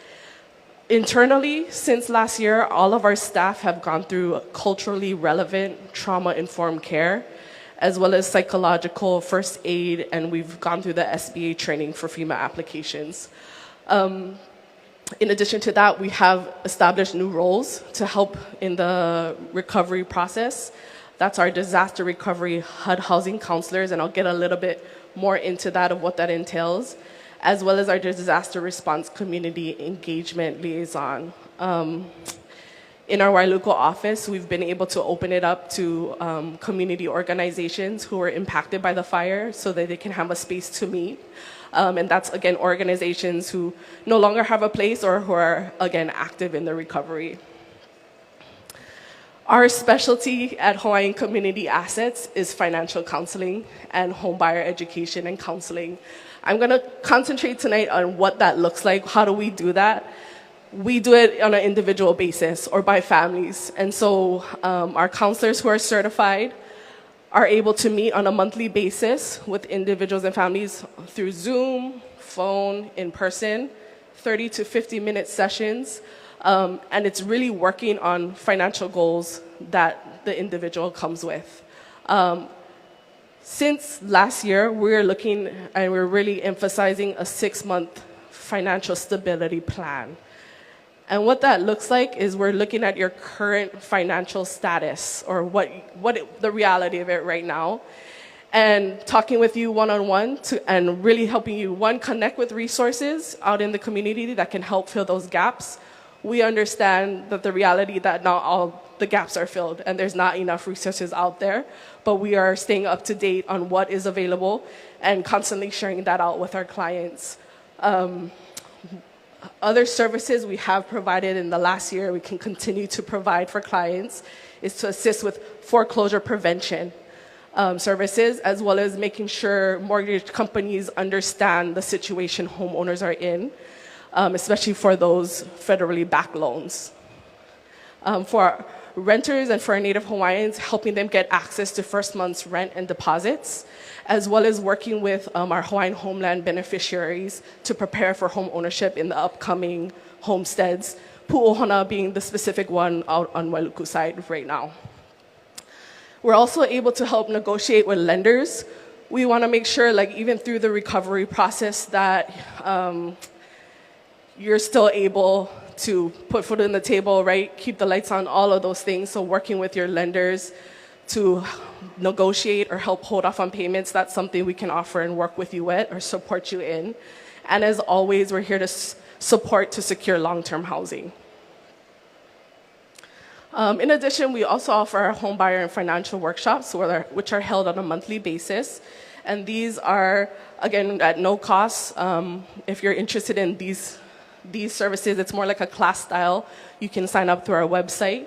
Internally, since last year, all of our staff have gone through culturally relevant, trauma-informed care, as well as psychological first aid, and we've gone through the SBA training for FEMA applications. In addition to that, we have established new roles to help in the recovery process. That's our disaster recovery HUD housing counselors, and I'll get a little bit more into that of what that entails, as well as our disaster response community engagement liaison. In our Wailuku office, we've been able to open it up to community organizations who were impacted by the fire so that they can have a space to meet. And that's, again, organizations who no longer have a place or who are, again, active in the recovery. Our specialty at Hawaiian Community Assets is financial counseling and homebuyer education and counseling. I'm going to concentrate tonight on what that looks like. How do we do that? We do it on an individual basis or by families. And so our counselors who are certified are able to meet on a monthly basis with individuals and families through Zoom, phone, in person, 30 to 50-minute sessions. And it's really working on financial goals that the individual comes with. Since last year, we're looking and we're really emphasizing a 6-month financial stability plan. And what that looks like is we're looking at your current financial status or the reality of it right now, and talking with you one-on-one and really helping you, one, connect with resources out in the community that can help fill those gaps. We understand that the reality that not all the gaps are filled and there's not enough resources out there, but we are staying up to date on what is available and constantly sharing that out with our clients. Other services we have provided in the last year, we can continue to provide for clients, is to assist with foreclosure prevention services, as well as making sure mortgage companies understand the situation homeowners are in, especially for those federally backed loans. For renters and for our Native Hawaiians, helping them get access to first month's rent and deposits, as well as working with our Hawaiian homeland beneficiaries to prepare for home ownership in the upcoming homesteads, Pu'ohana being the specific one out on Wailuku side right now. We're also able to help negotiate with lenders we want to make sure, like, even through the recovery process, that you're still able to put food on the table, right? Keep the lights on, all of those things. So working with your lenders to negotiate or help hold off on payments, that's something we can offer and work with you with or support you in. And as always, we're here to support to secure long-term housing. In addition, we also offer our home buyer and financial workshops, which are held on a monthly basis. And these are, again, at no cost. If you're interested in these services, it's more like a class style. You can sign up through our website.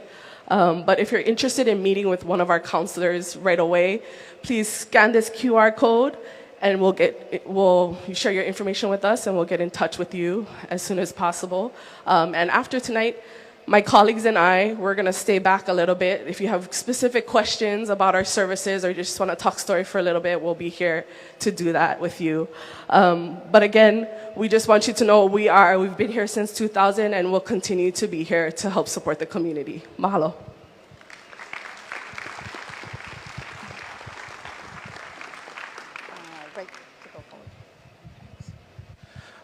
But if you're interested in meeting with one of our counselors right away, please scan this QR code and we'll share your information with us and we'll get in touch with you as soon as possible. And after tonight, my colleagues and I, we're going to stay back a little bit. If you have specific questions about our services or you just want to talk story for a little bit, we'll be here to do that with you. But again, we just want you to know we've been here since 2000 and we'll continue to be here to help support the community. Mahalo.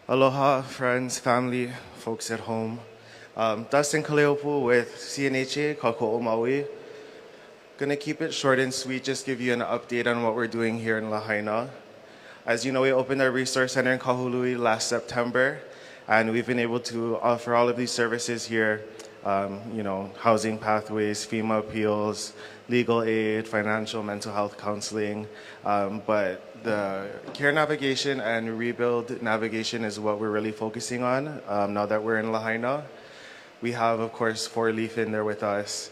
Aloha, friends, family, folks at home. Dustin Kaleopu with CNHA, Kako'o Maui. Gonna keep it short and sweet, just give you an update on what we're doing here in Lahaina. As you know, we opened our resource center in Kahului last September, and we've been able to offer all of these services here, housing pathways, FEMA appeals, legal aid, financial, mental health counseling, but the care navigation and rebuild navigation is what we're really focusing on now that we're in Lahaina. We have, of course, 4Leaf in there with us.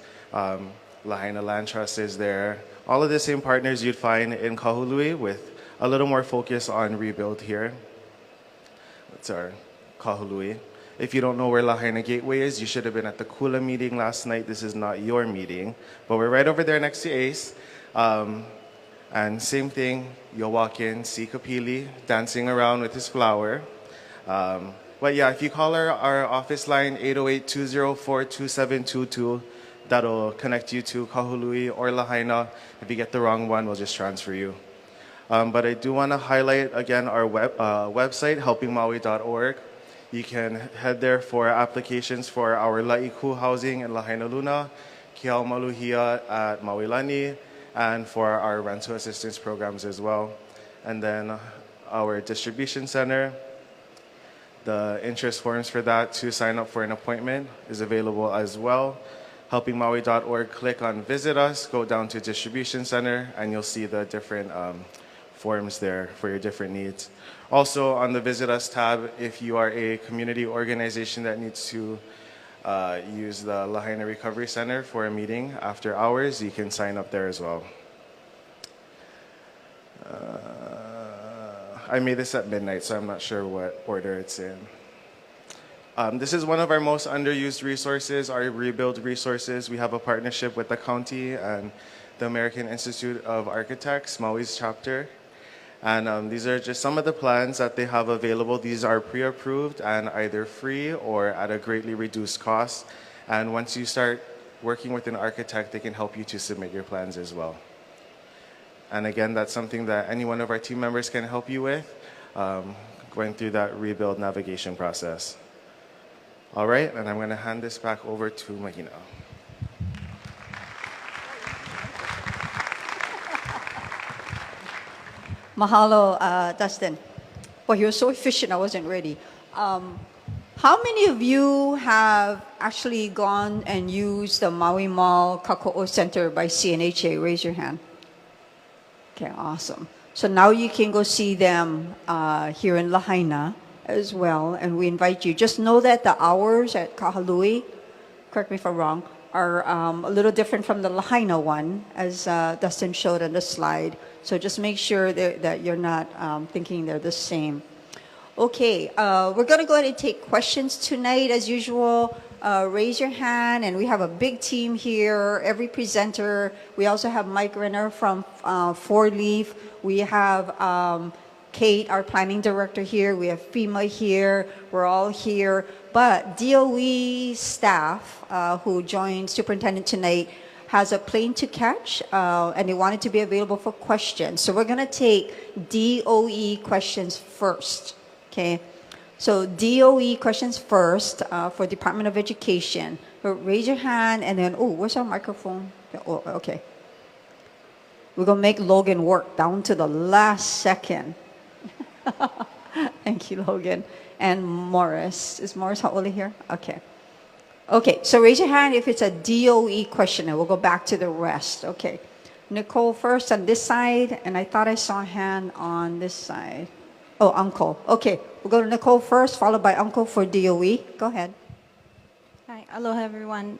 Lahaina Land Trust is there. All of the same partners you'd find in Kahului with a little more focus on rebuild here. That's our Kahului. If you don't know where Lahaina Gateway is, you should have been at the Kula meeting last night. This is not your meeting, but we're right over there next to Ace. And same thing, you'll walk in, see Kapili dancing around with his flower. But yeah, if you call our office line, 808-204-2722, that'll connect you to Kahului or Lahaina. If you get the wrong one, we'll just transfer you. But I do want to highlight again our website, helpingmaui.org. You can head there for applications for our La'iku housing in Lahaina Luna, Kiao Maluhia at Mauilani, and for our rental assistance programs as well. And then our distribution center, the interest forms for that to sign up for an appointment is available as well. Helpingmaui.org, click on Visit Us, go down to Distribution Center, and you'll see the different forms there for your different needs. Also, on the Visit Us tab, if you are a community organization that needs to use the Lahaina Recovery Center for a meeting after hours, you can sign up there as well. I made this at midnight, so I'm not sure what order it's in. This is one of our most underused resources, our rebuild resources. We have a partnership with the county and the American Institute of Architects, Maui's chapter. And these are just some of the plans that they have available. These are pre-approved and either free or at a greatly reduced cost. And once you start working with an architect, they can help you to submit your plans as well. And again, that's something that any one of our team members can help you with, going through that rebuild navigation process. All right, and I'm going to hand this back over to Mahina. Mahalo, Dustin. Well, you were so efficient, I wasn't ready. How many of you have actually gone and used the Maui Mall Kako'o Center by CNHA? Raise your hand. Okay, awesome. So now you can go see them here in Lahaina as well, and we invite you. Just know that the hours at Kahului, correct me if I'm wrong, are a little different from the Lahaina one, as Dustin showed on the slide. So just make sure that you're not thinking they're the same. Okay, we're going to go ahead and take questions tonight. As usual, raise your hand, and we have a big team here, every presenter. We also have Mike Renner from 4Leaf. We have Kate, our planning director here. We have FEMA here. We're all here. But DOE staff who joined Superintendent tonight has a plane to catch, and they want it to be available for questions. So we're going to take DOE questions first, okay? So DOE questions first for Department of Education. Raise your hand, and then, oh, where's our microphone? Oh, okay. We're going to make Logan work down to the last second. Thank you, Logan. And Morris. Is Morris Howley here? Okay. Okay, so raise your hand if it's a DOE question, and we'll go back to the rest. Okay. Nicole first on this side, and I thought I saw a hand on this side. Oh, Uncle. Okay, we'll go to Nicole first, followed by Uncle for DOE. Go ahead. Hi, aloha everyone.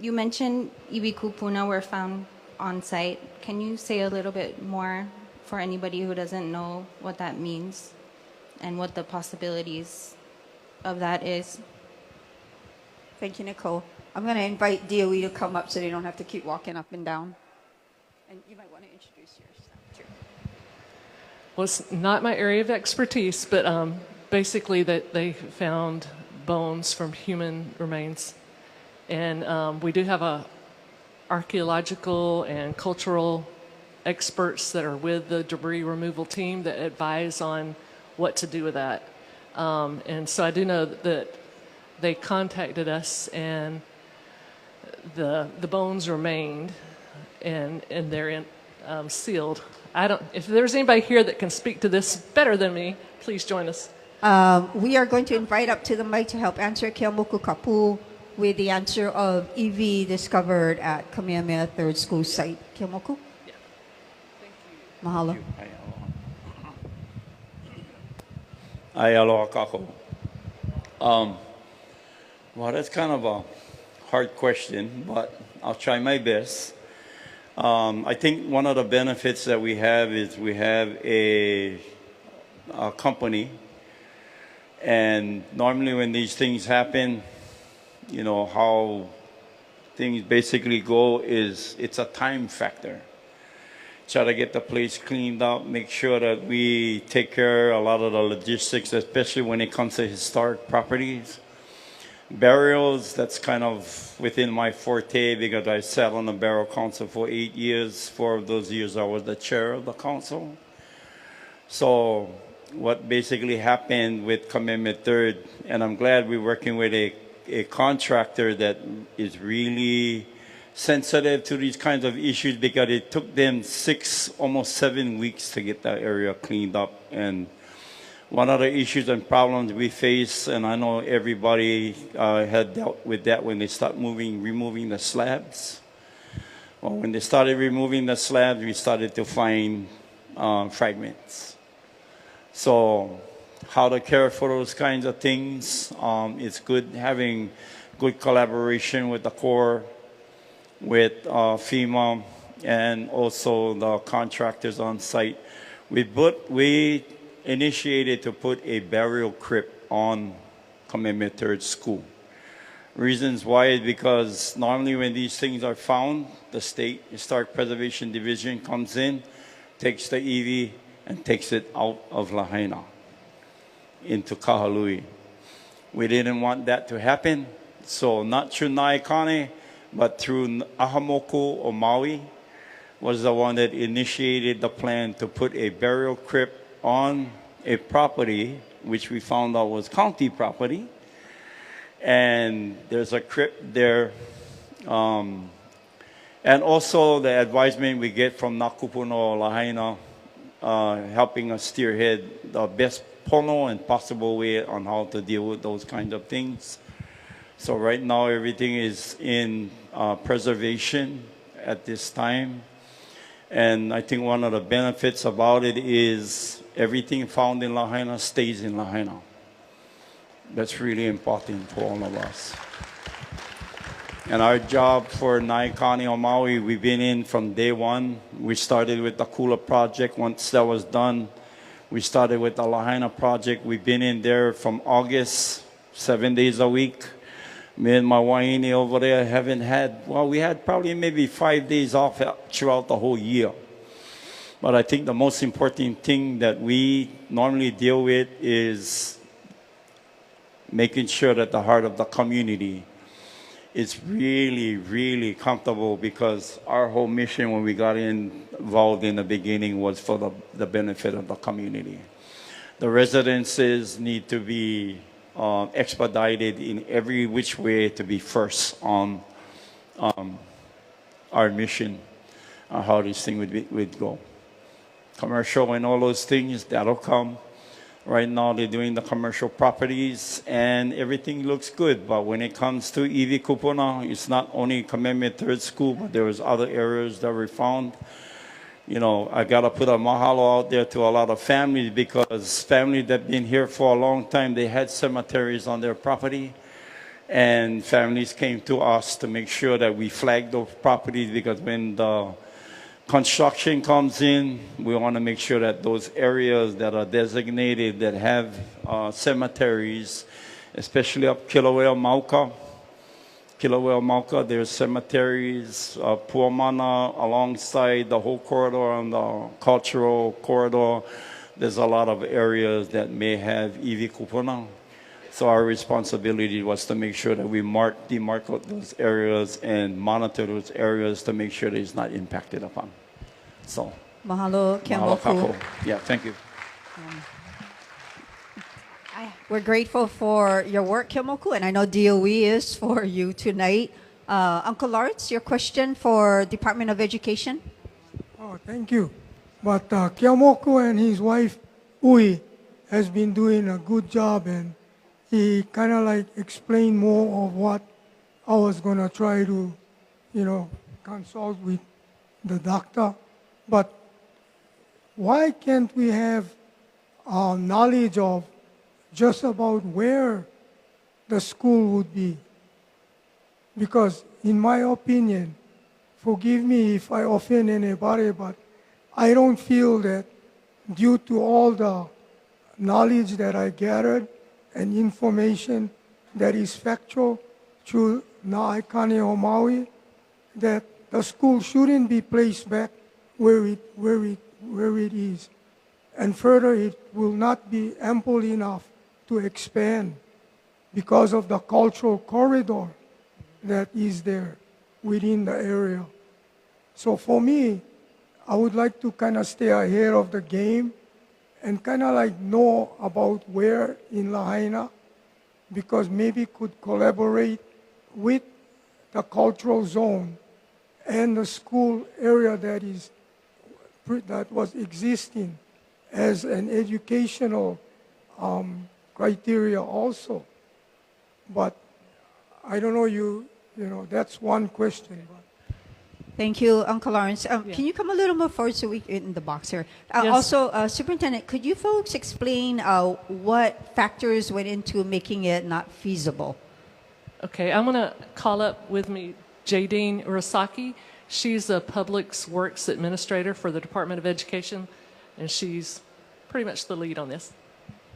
You mentioned iwi kupuna were found on site. Can you say a little bit more for anybody who doesn't know what that means and what the possibilities of that is? Thank you, Nicole. I'm going to invite DOE to come up so they don't have to keep walking up and down. And you might want to introduce yourself too. Well, it's not my area of expertise, but basically that they found bones from human remains. And we do have archaeological and cultural experts that are with the debris removal team that advise on what to do with that. And so I do know that they contacted us, and the bones remained, and they're sealed. If there's anybody here that can speak to this better than me, please join us. We are going to invite up to the mic to help answer Keamoku Kapu with the answer of EV discovered at Kamehameha Third School site. Keamoku? Yeah. Thank you. Mahalo. Ai aloha kako. Well, that's kind of a hard question, but I'll try my best. I think one of the benefits that we have is we have a company, and normally when these things happen, you know, how things basically go is it's a time factor. Try to get the place cleaned up, make sure that we take care of a lot of the logistics, especially when it comes to historic properties. Burials, that's kind of within my forte because I sat on the burial council for 8 years. 4 of those years I was the chair of the council. So what basically happened with Kamehameha Third, and I'm glad we're working with a contractor that is really sensitive to these kinds of issues, because it took them 6, almost 7 weeks to get that area cleaned up. And one of the issues and problems we face, and I know everybody had dealt with that when they start removing the slabs. Well, when they started removing the slabs, we started to find fragments. So how to care for those kinds of things, it's good having good collaboration with the Corps, with FEMA, and also the contractors on site. We initiated to put a burial crypt on Kamehameha Third School. Reasons why is because normally when these things are found, the State Historic Preservation Division comes in, takes the EV, and takes it out of Lahaina into Kahalui. We didn't want that to happen, so not through Naikane, but through Ahamoku o Maui was the one that initiated the plan to put a burial crypt on a property which we found out was county property. And there's a crypt there. And also the advisement we get from Nakupuno Lahaina, helping us steerhead the best pono and possible way on how to deal with those kinds of things. So right now everything is in preservation at this time. And I think one of the benefits about it is everything found in Lahaina stays in Lahaina. That's really important for all of us. And our job for Naikani o Maui, we've been in from day one. We started with the Kula project. Once that was done, we started with the Lahaina project. We've been in there from August, 7 days a week. Me and my waini over there haven't had, well, we had probably maybe 5 days off throughout the whole year. But I think the most important thing that we normally deal with is making sure that the heart of the community it's really, really comfortable because our whole mission when we got involved in the beginning was for the benefit of the community. The residences need to be expedited in every which way to be first on our mission, how this thing would go. Commercial and all those things, that'll come. Right now they're doing the commercial properties and everything looks good. But when it comes to Iwi Kupuna, it's not only Kamehameha Third School, but there was other areas that we found. You know, I got to put a mahalo out there to a lot of families because families that have been here for a long time, they had cemeteries on their property. And families came to us to make sure that we flag those properties because when the construction comes in, we want to make sure that those areas that are designated that have cemeteries, especially up Kilauea Mauka, there's cemeteries, Puamana alongside the whole corridor on the cultural corridor. There's a lot of areas that may have Iwi Kupuna. So our responsibility was to make sure that we demarcate those areas and monitor those areas to make sure that it's not impacted upon. So, Mahalo, Kia mahalo moku. kako. Yeah, thank you. We're grateful for your work, Kimoku, and I know DOE is for you tonight. Uncle Lawrence, your question for Department of Education? Oh, thank you. But Kiamoku and his wife, Ui, has been doing a good job, and he kind of like explained more of what I was going to try to, consult with the doctor. But why can't we have knowledge of just about where the school would be? Because in my opinion, forgive me if I offend anybody, but I don't feel that due to all the knowledge that I gathered and information that is factual through Na'aikane o Maui, that the school shouldn't be placed back where it is. And further, it will not be ample enough to expand because of the cultural corridor that is there within the area. So for me, I would like to kind of stay ahead of the game and kind of like know about where in Lahaina, because maybe could collaborate with the cultural zone and the school area that was existing as an educational criteria also. But I don't know, that's one question. Thank you, Uncle Lawrence. Can you come a little more forward so we in the box here? Yes. Also, Superintendent, could you folks explain what factors went into making it not feasible? Okay, I'm going to call up with me Jadine Urasaki. She's a Public Works Administrator for the Department of Education, and she's pretty much the lead on this.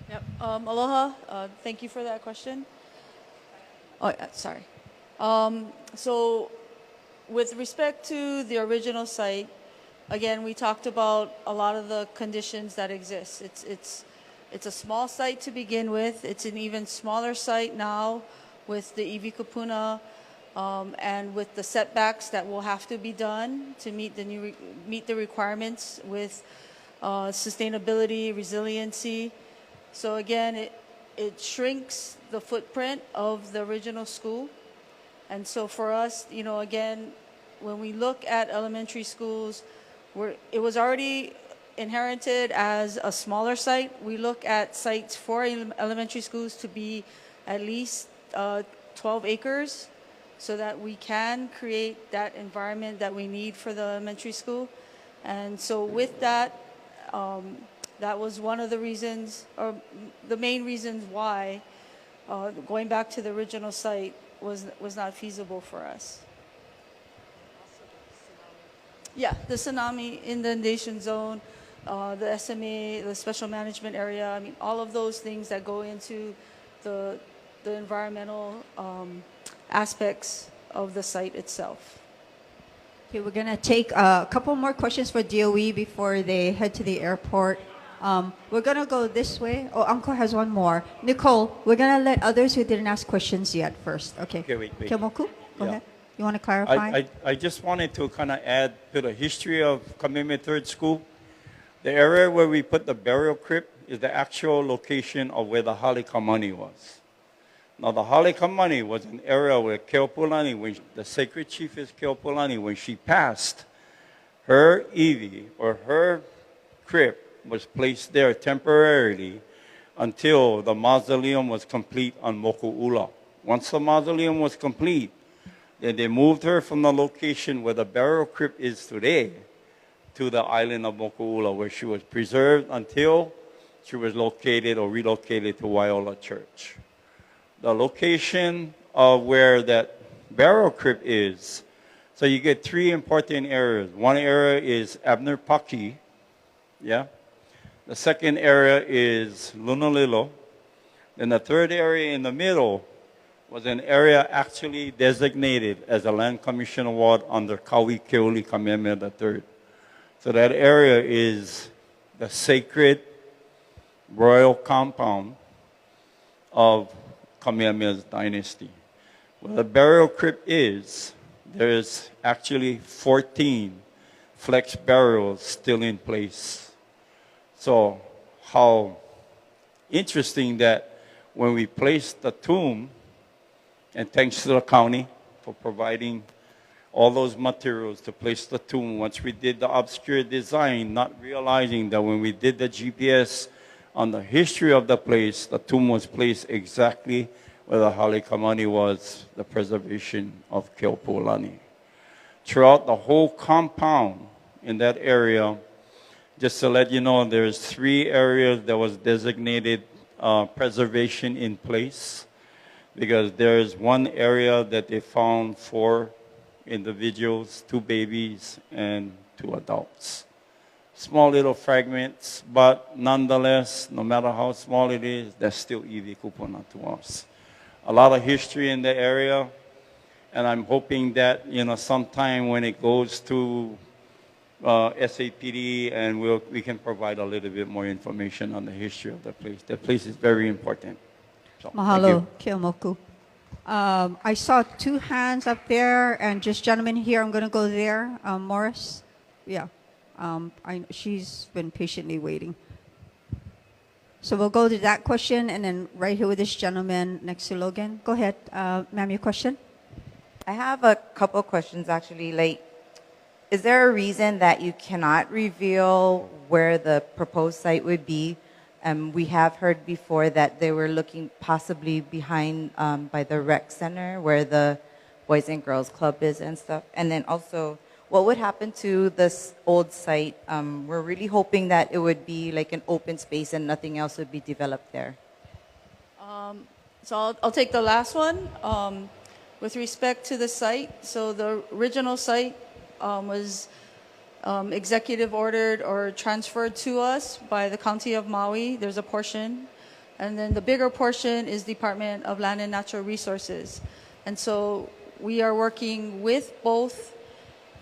Yep. Aloha. Thank you for that question. Oh, sorry. So with respect to the original site, again, we talked about a lot of the conditions that exist. It's a small site to begin with. It's an even smaller site now with the Iwi Kupuna and with the setbacks that will have to be done to meet the requirements with sustainability, resiliency. So again, it shrinks the footprint of the original school. And so for us, again, when we look at elementary schools, it was already inherited as a smaller site. We look at sites for elementary schools to be at least 12 acres so that we can create that environment that we need for the elementary school. And so with that, that was one of the reasons, or the main reasons why going back to the original site was not feasible for us. Yeah, the tsunami inundation zone, the SMA, the special management area, I mean, all of those things that go into the environmental aspects of the site itself. Okay, we're going to take a couple more questions for DOE before they head to the airport. We're going to go this way. Oh, Uncle has one more. Nicole, we're going to let others who didn't ask questions yet first. Okay. Okay, wait. Kimoku? Go Yeah. ahead. You want to clarify? I just wanted to kind of add to the history of Kamehameha Third School. The area where we put the burial crypt is the actual location of where the Halikamani was. Now, the Halikamani was an area where Keopulani, when the sacred chiefess Keopulani, when she passed, her iwi, or her crypt, was placed there temporarily until the mausoleum was complete on Moku'ula. Once the mausoleum was complete, then they moved her from the location where the burial crypt is today to the island of Moku'ula, where she was preserved until she was located or relocated to Waiola Church. The location of where that burial crypt is, so you get three important areas. One area is Abner Paki, yeah? The second area is Lunalilo. Then the third area in the middle was an area actually designated as a land commission award under Kawi Keoli Kamehameha III. So that area is the sacred royal compound of Kamehameha's dynasty. Where the burial crypt is, there's actually 14 flex burials still in place. So how interesting that when we placed the tomb, and thanks to the county for providing all those materials to place the tomb. Once we did the obscure design, not realizing that when we did the GPS on the history of the place, the tomb was placed exactly where the Halikamani was, the preservation of Keopulani. Throughout the whole compound in that area, just to let you know, there's 3 areas that was designated preservation in place, because there's one area that they found 4 individuals, 2 babies and 2 adults. Small little fragments, but nonetheless, no matter how small it is, that's still iwi kupuna to us. A lot of history in the area, and I'm hoping that, sometime when it goes to SAPD, and we can provide a little bit more information on the history of the place. The place is very important. So, Mahalo, Keomoku. I saw 2 hands up there, and just gentlemen here, I'm going to go there. Morris? Yeah. She's been patiently waiting. So we'll go to that question, and then right here with this gentleman next to Logan. Go ahead, ma'am, your question? I have a couple questions, actually. Is there a reason that you cannot reveal where the proposed site would be? We have heard before that they were looking possibly behind by the rec center where the Boys and Girls Club is and stuff. And then also, what would happen to this old site? We're really hoping that it would be like an open space and nothing else would be developed there. So I'll take the last one. With respect to the site, so the original site was executive ordered or transferred to us by the County of Maui. There's a portion. And then the bigger portion is Department of Land and Natural Resources. And so we are working with both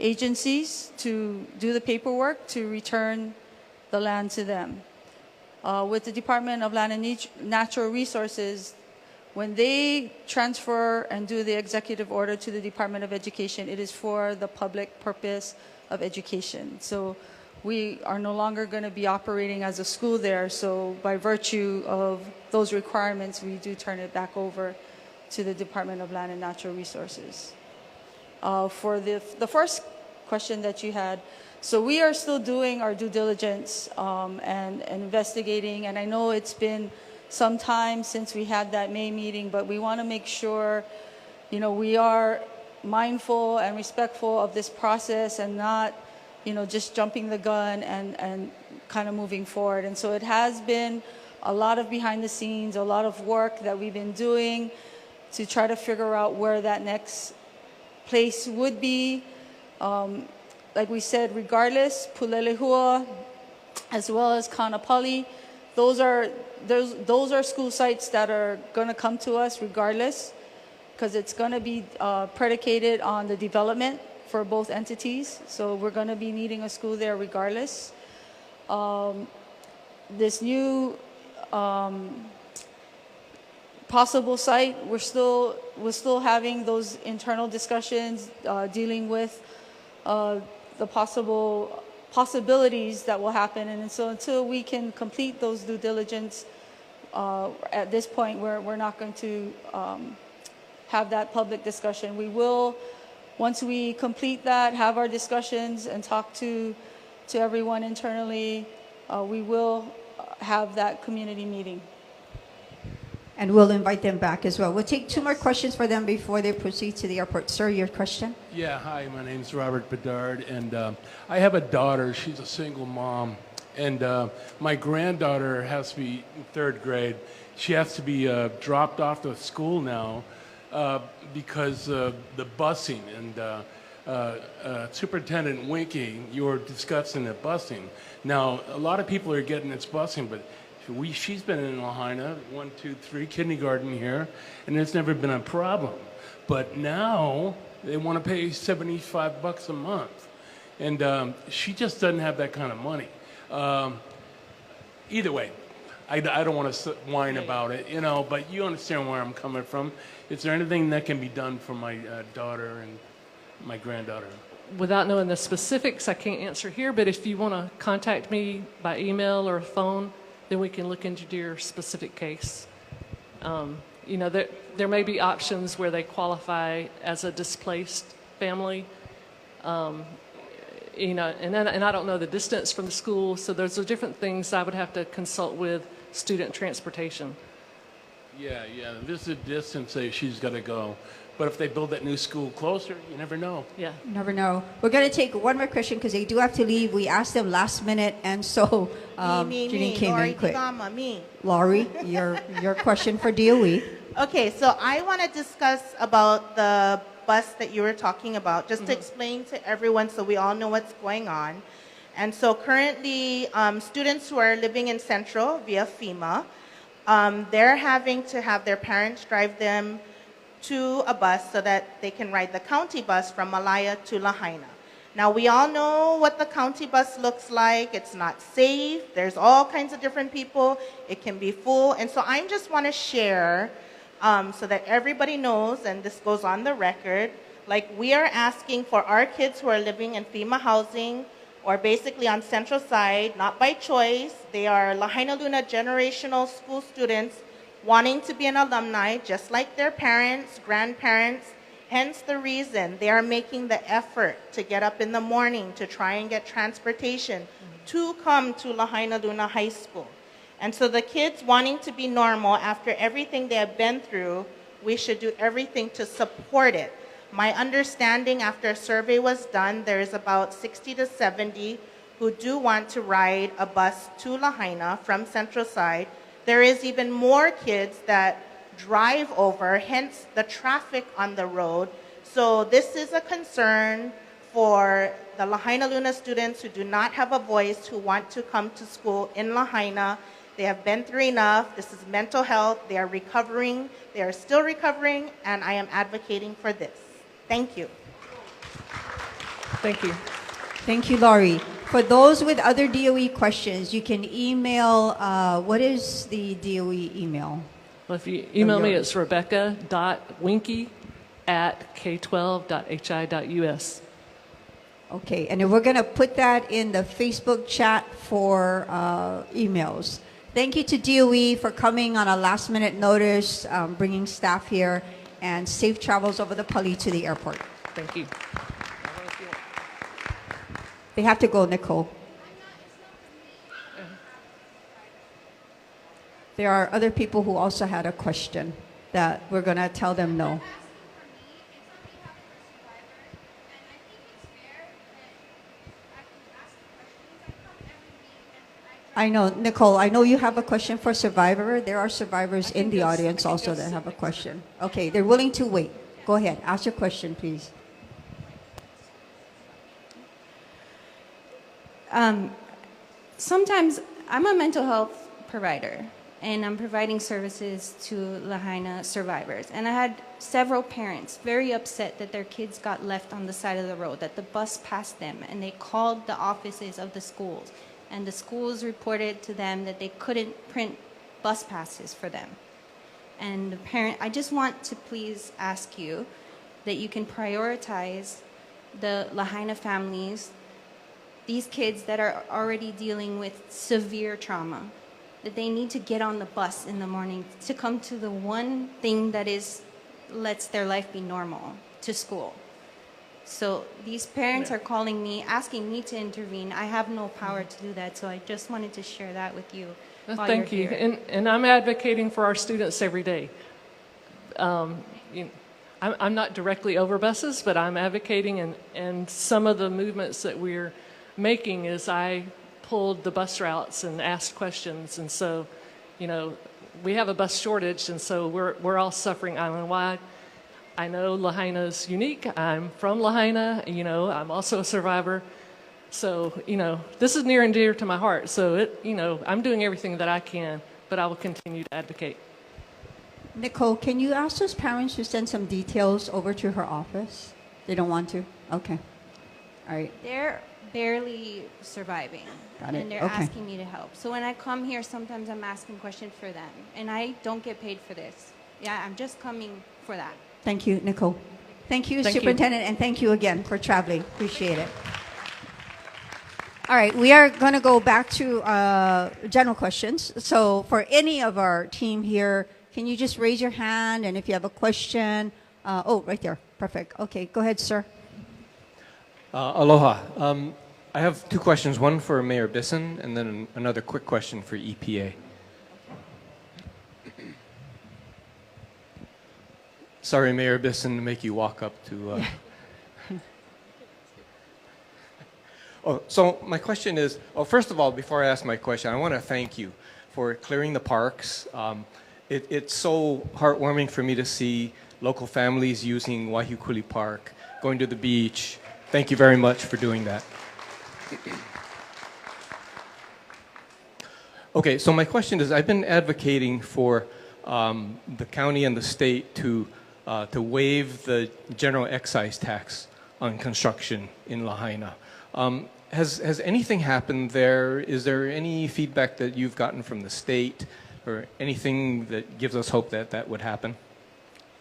agencies to do the paperwork to return the land to them. With the Department of Land and Natural Resources, when they transfer and do the executive order to the Department of Education, it is for the public purpose of education. So we are no longer going to be operating as a school there. So by virtue of those requirements, we do turn it back over to the Department of Land and Natural Resources. For the first question that you had, so we are still doing our due diligence and investigating. And I know it's been some time since we had that May meeting, but we want to make sure, we are mindful and respectful of this process and not, just jumping the gun and kind of moving forward. And so it has been a lot of behind the scenes, a lot of work that we've been doing to try to figure out where that next place would be. Like we said, regardless, Pulelehua as well as Kanapali, those are school sites that are going to come to us regardless, because it's going to be predicated on the development for both entities. So we're going to be needing a school there regardless. This new possible site, we're still having those internal discussions, dealing with the possibilities that will happen. And so until we can complete those due diligence, at this point, we're not going to have that public discussion. We will, once we complete that, have our discussions and talk to everyone internally, we will have that community meeting. And we'll invite them back as well. We'll take two more questions for them before they proceed to the airport. Sir, your question? Yeah, hi, my name's Robert Bedard, and I have a daughter. She's a single mom, and my granddaughter has to be in third grade. She has to be dropped off to school now because the busing, and Superintendent Winky, you were discussing the busing. Now, a lot of people are getting this busing, but she's been in Lahaina, 1, 2, 3, kindergarten here, and it's never been a problem. But now they want to pay $75 a month, and she just doesn't have that kind of money. Either way, I don't want to whine about it, you know, but you understand where I'm coming from. Is there anything that can be done for my daughter and my granddaughter? Without knowing the specifics, I can't answer here, but if you want to contact me by email or phone, then we can look into your specific case. You know, there may be options where they qualify as a displaced family. You know, and I don't know the distance from the school, so those are different things I would have to consult with student transportation. Yeah, this is a distance that she's got to go. But if they build that new school closer, you never know. Yeah. You never know. We're going to take one more question because they do have to leave. We asked them last minute, and so Janine came in quick. Laurie, your question for DOE. Okay, so I want to discuss about the bus that you were talking about, just to explain to everyone so we all know what's going on. And so currently, students who are living in Central via FEMA, they're having to have their parents drive them to a bus so that they can ride the county bus from Malaya to Lahaina. Now, we all know what the county bus looks like. It's not safe. There's all kinds of different people. It can be full. And so I just want to share so that everybody knows, and this goes on the record, like we are asking for our kids who are living in FEMA housing or basically on Central Side, not by choice. They are Lahaina Luna generational school students wanting to be an alumni, just like their parents, grandparents. Hence the reason they are making the effort to get up in the morning to try and get transportation to come to Lahaina Luna High School. And so the kids wanting to be normal after everything they have been through, we should do everything to support it. My understanding after a survey was done, there is about 60 to 70 who do want to ride a bus to Lahaina from Central Side. There is even more kids that drive over, hence the traffic on the road. So this is a concern for the Lahaina Luna students who do not have a voice, who want to come to school in Lahaina. They have been through enough. This is mental health. They are recovering. They are still recovering, and I am advocating for this. Thank you. Thank you. Thank you, Laurie. For those with other DOE questions, you can email, what is the DOE email? Well, if you email me, it's rebecca.winky@k12.hi.us. Okay, and then we're going to put that in the Facebook chat for emails. Thank you to DOE for coming on a last-minute notice, bringing staff here, and safe travels over the Pali to the airport. Thank you. They have to go, Nicole. There are other people who also had a question that we're going to tell them no. I know, Nicole, I know you have a question for Survivor. There are survivors in the audience also that have a question. Okay, they're willing to wait. Go ahead, ask your question, please. Sometimes I'm a mental health provider, and I'm providing services to Lahaina survivors. And I had several parents very upset that their kids got left on the side of the road, that the bus passed them, and they called the offices of the schools. And the schools reported to them that they couldn't print bus passes for them. And the parent, I just want to please ask you that you can prioritize the Lahaina families, these kids that are already dealing with severe trauma, that they need to get on the bus in the morning to come to the one thing that lets their life be normal, to school. So these parents are calling me, asking me to intervene. I have no power to do that, so I just wanted to share that with you. While Thank you're you. here. And I'm advocating for our students every day. I'm not directly over buses, but I'm advocating, and some of the movements that we're making is I pulled the bus routes and asked questions. And so, we have a bus shortage, and so we're all suffering island-wide. I know Lahaina is unique. I'm from Lahaina. I'm also a survivor. So, this is near and dear to my heart. So, I'm doing everything that I can, but I will continue to advocate. Nicole, can you ask those parents to send some details over to her office? They don't want to? Okay. All right. They're barely surviving. Got it. And they're Okay. asking me to help. So when I come here, sometimes I'm asking questions for them. And I don't get paid for this. Yeah, I'm just coming for that. Thank you, Nicole. Thank you, Thank you. Superintendent, and thank you again for traveling. Appreciate it. All right, we are going to go back to general questions. So for any of our team here, can you just raise your hand? And if you have a question, right there. Perfect. Okay, go ahead, sir. Aloha. I have two questions, one for Mayor Bisson and then another quick question for EPA. Sorry, Mayor Bisson, to make you walk up to... So my question is, first of all, before I ask my question, I want to thank you for clearing the parks. It's so heartwarming for me to see local families using Waihiukuli Park, going to the beach. Thank you very much for doing that. Okay, so my question is, I've been advocating for the county and the state to waive the general excise tax on construction in Lahaina. Has anything happened there? Is there any feedback that you've gotten from the state or anything that gives us hope that that would happen?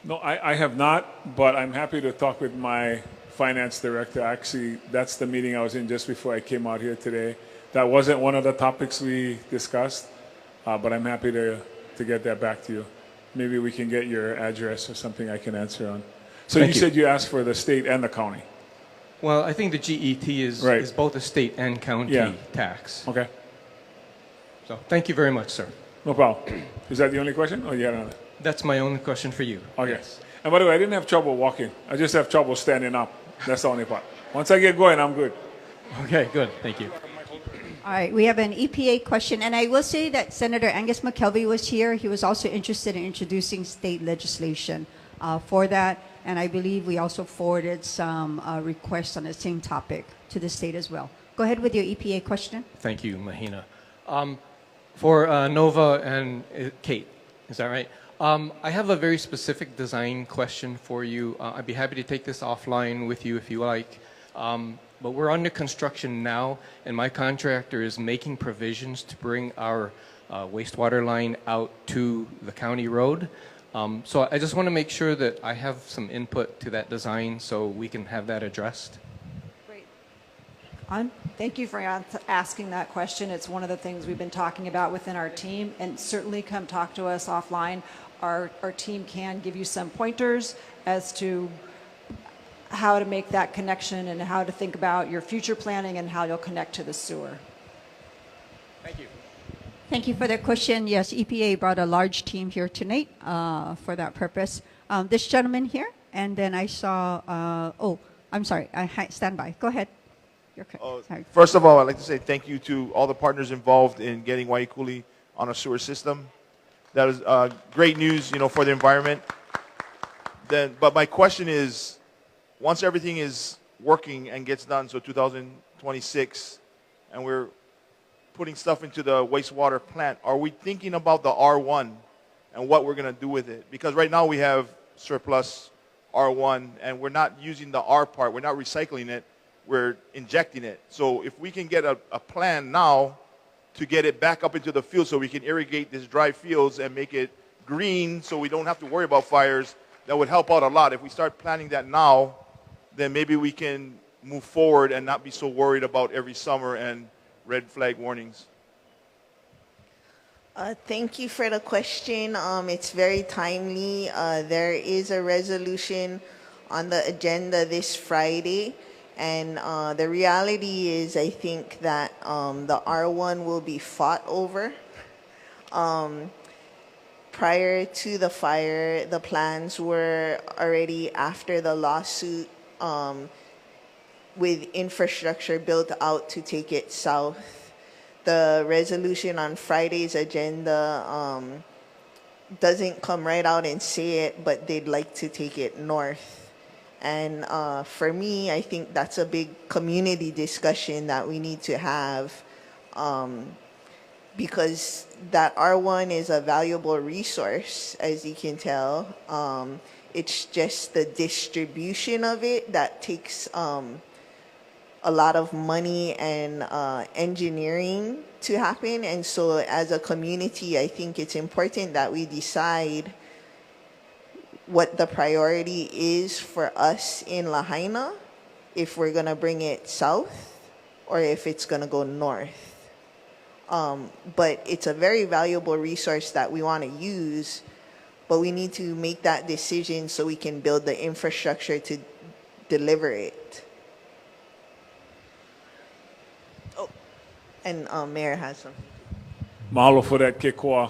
No, I have not, but I'm happy to talk with my finance director. Actually, that's the meeting I was in just before I came out here today. That wasn't one of the topics we discussed, but I'm happy to get that back to you. Maybe we can get your address or something I can answer on. So you said you asked for the state and the county. Well, I think the GET is both a state and county tax. Okay. So thank you very much, sir. No problem. Is that the only question, or you had another? That's my only question for you. Okay. Yes. And by the way, I didn't have trouble walking. I just have trouble standing up. That's the only part. Once I get going, I'm good. Okay, good. Thank you. All right, we have an EPA question, and I will say that Senator Angus McKelvey was here. He was also interested in introducing state legislation for that, and I believe we also forwarded some requests on the same topic to the state as well. Go ahead with your EPA question. Thank you, Mahina. For Nova and Kate, is that right? I have a very specific design question for you. I'd be happy to take this offline with you if you like. But we're under construction now, and my contractor is making provisions to bring our wastewater line out to the county road. So I just want to make sure that I have some input to that design so we can have that addressed. Thank you for asking that question. It's one of the things we've been talking about within our team, and certainly come talk to us offline. Our team can give you some pointers as to how to make that connection and how to think about your future planning and how you'll connect to the sewer. Thank you. Thank you for that question. Yes, EPA brought a large team here tonight for that purpose. This gentleman here, and then I saw, I'm sorry, stand by. Go ahead. Sorry. First of all, I'd like to say thank you to all the partners involved in getting Waihiukuli on a sewer system. That is great news, for the environment. But my question is, once everything is working and gets done, so 2026, and we're putting stuff into the wastewater plant, are we thinking about the R1 and what we're going to do with it? Because right now we have surplus R1, and we're not using the R part. We're not recycling it. We're injecting it. So if we can get a plan now to get it back up into the field so we can irrigate these dry fields and make it green so we don't have to worry about fires, that would help out a lot. If we start planning that now, then maybe we can move forward and not be so worried about every summer and red flag warnings. Thank you for the question. It's very timely. There is a resolution on the agenda this Friday. And the reality is, I think that the R1 will be fought over. Prior to the fire, the plans were already after the lawsuit with infrastructure built out to take it south. The resolution on Friday's agenda doesn't come right out and say it, but they'd like to take it north. And for me, I think that's a big community discussion that we need to have because that R1 is a valuable resource, as you can tell. It's just the distribution of it that takes a lot of money and engineering to happen. And so as a community, I think it's important that we decide what the priority is for us in Lahaina, if we're going to bring it south or if it's going to go north. But it's a very valuable resource that we want to use, but we need to make that decision so we can build the infrastructure to deliver it. Oh, and Mayor has something. Mahalo for that, Kekoa.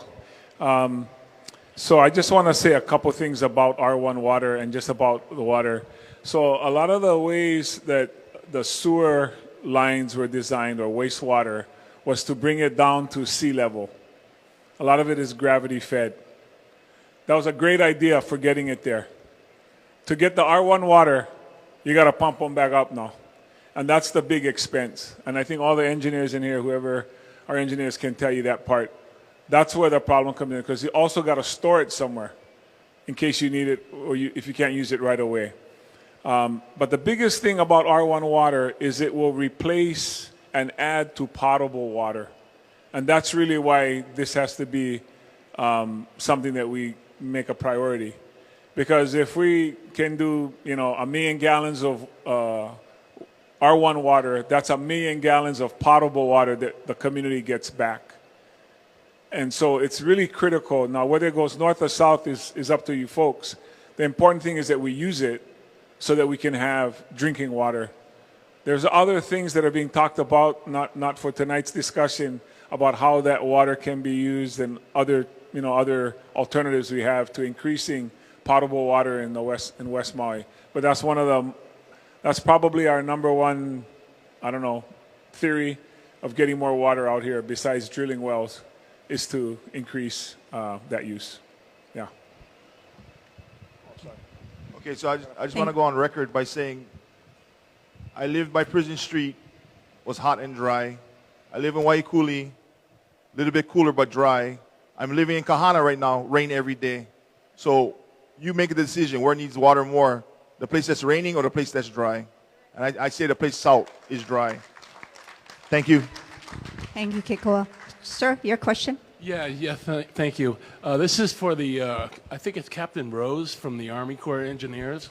So I just want to say a couple things about R1 water and just about the water. So a lot of the ways that the sewer lines were designed, or wastewater, was to bring it down to sea level. A lot of it is gravity fed. That was a great idea for getting it there. To get the R1 water, you got to pump them back up now. And that's the big expense. And I think all the engineers in here, whoever our engineers, can tell you that part. That's where the problem comes in, because you also got to store it somewhere in case you need it or if you can't use it right away. But the biggest thing about R1 water is it will replace and add to potable water. And that's really why this has to be something that we make a priority. Because if we can do, 1 million gallons of R1 water, that's 1 million gallons of potable water that the community gets back. And so it's really critical. Now, whether it goes north or south is up to you folks. The important thing is that we use it so that we can have drinking water. There's other things that are being talked about, not for tonight's discussion, about how that water can be used and other alternatives we have to increasing potable water in West Maui. But that's probably our number one, theory of getting more water out here besides drilling wells, is to increase that use. Yeah. Okay, so I just want to go on record by saying I lived by Prison Street, was hot and dry. I live in Waikuli, a little bit cooler but dry. I'm living in Kahana right now, rain every day. So you make a decision where needs water more, the place that's raining or the place that's dry. And I say the place south is dry. Thank you. Thank you, Kekoa. Sir, your question? Yeah, thank you. This is for the, I think it's Captain Rose from the Army Corps of Engineers.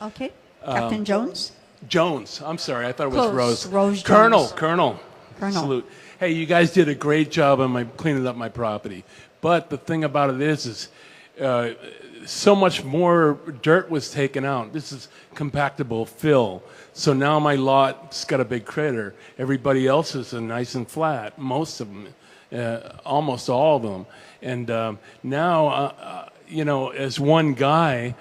Okay. Captain Jones? Jones. I'm sorry, I thought it was Close. Rose. Jones. Colonel. Salute. Hey, you guys did a great job on cleaning up my property. But the thing about it is so much more dirt was taken out. This is compactable fill. So now my lot's got a big crater. Everybody else's are nice and flat, most of them, almost all of them. And now, as one guy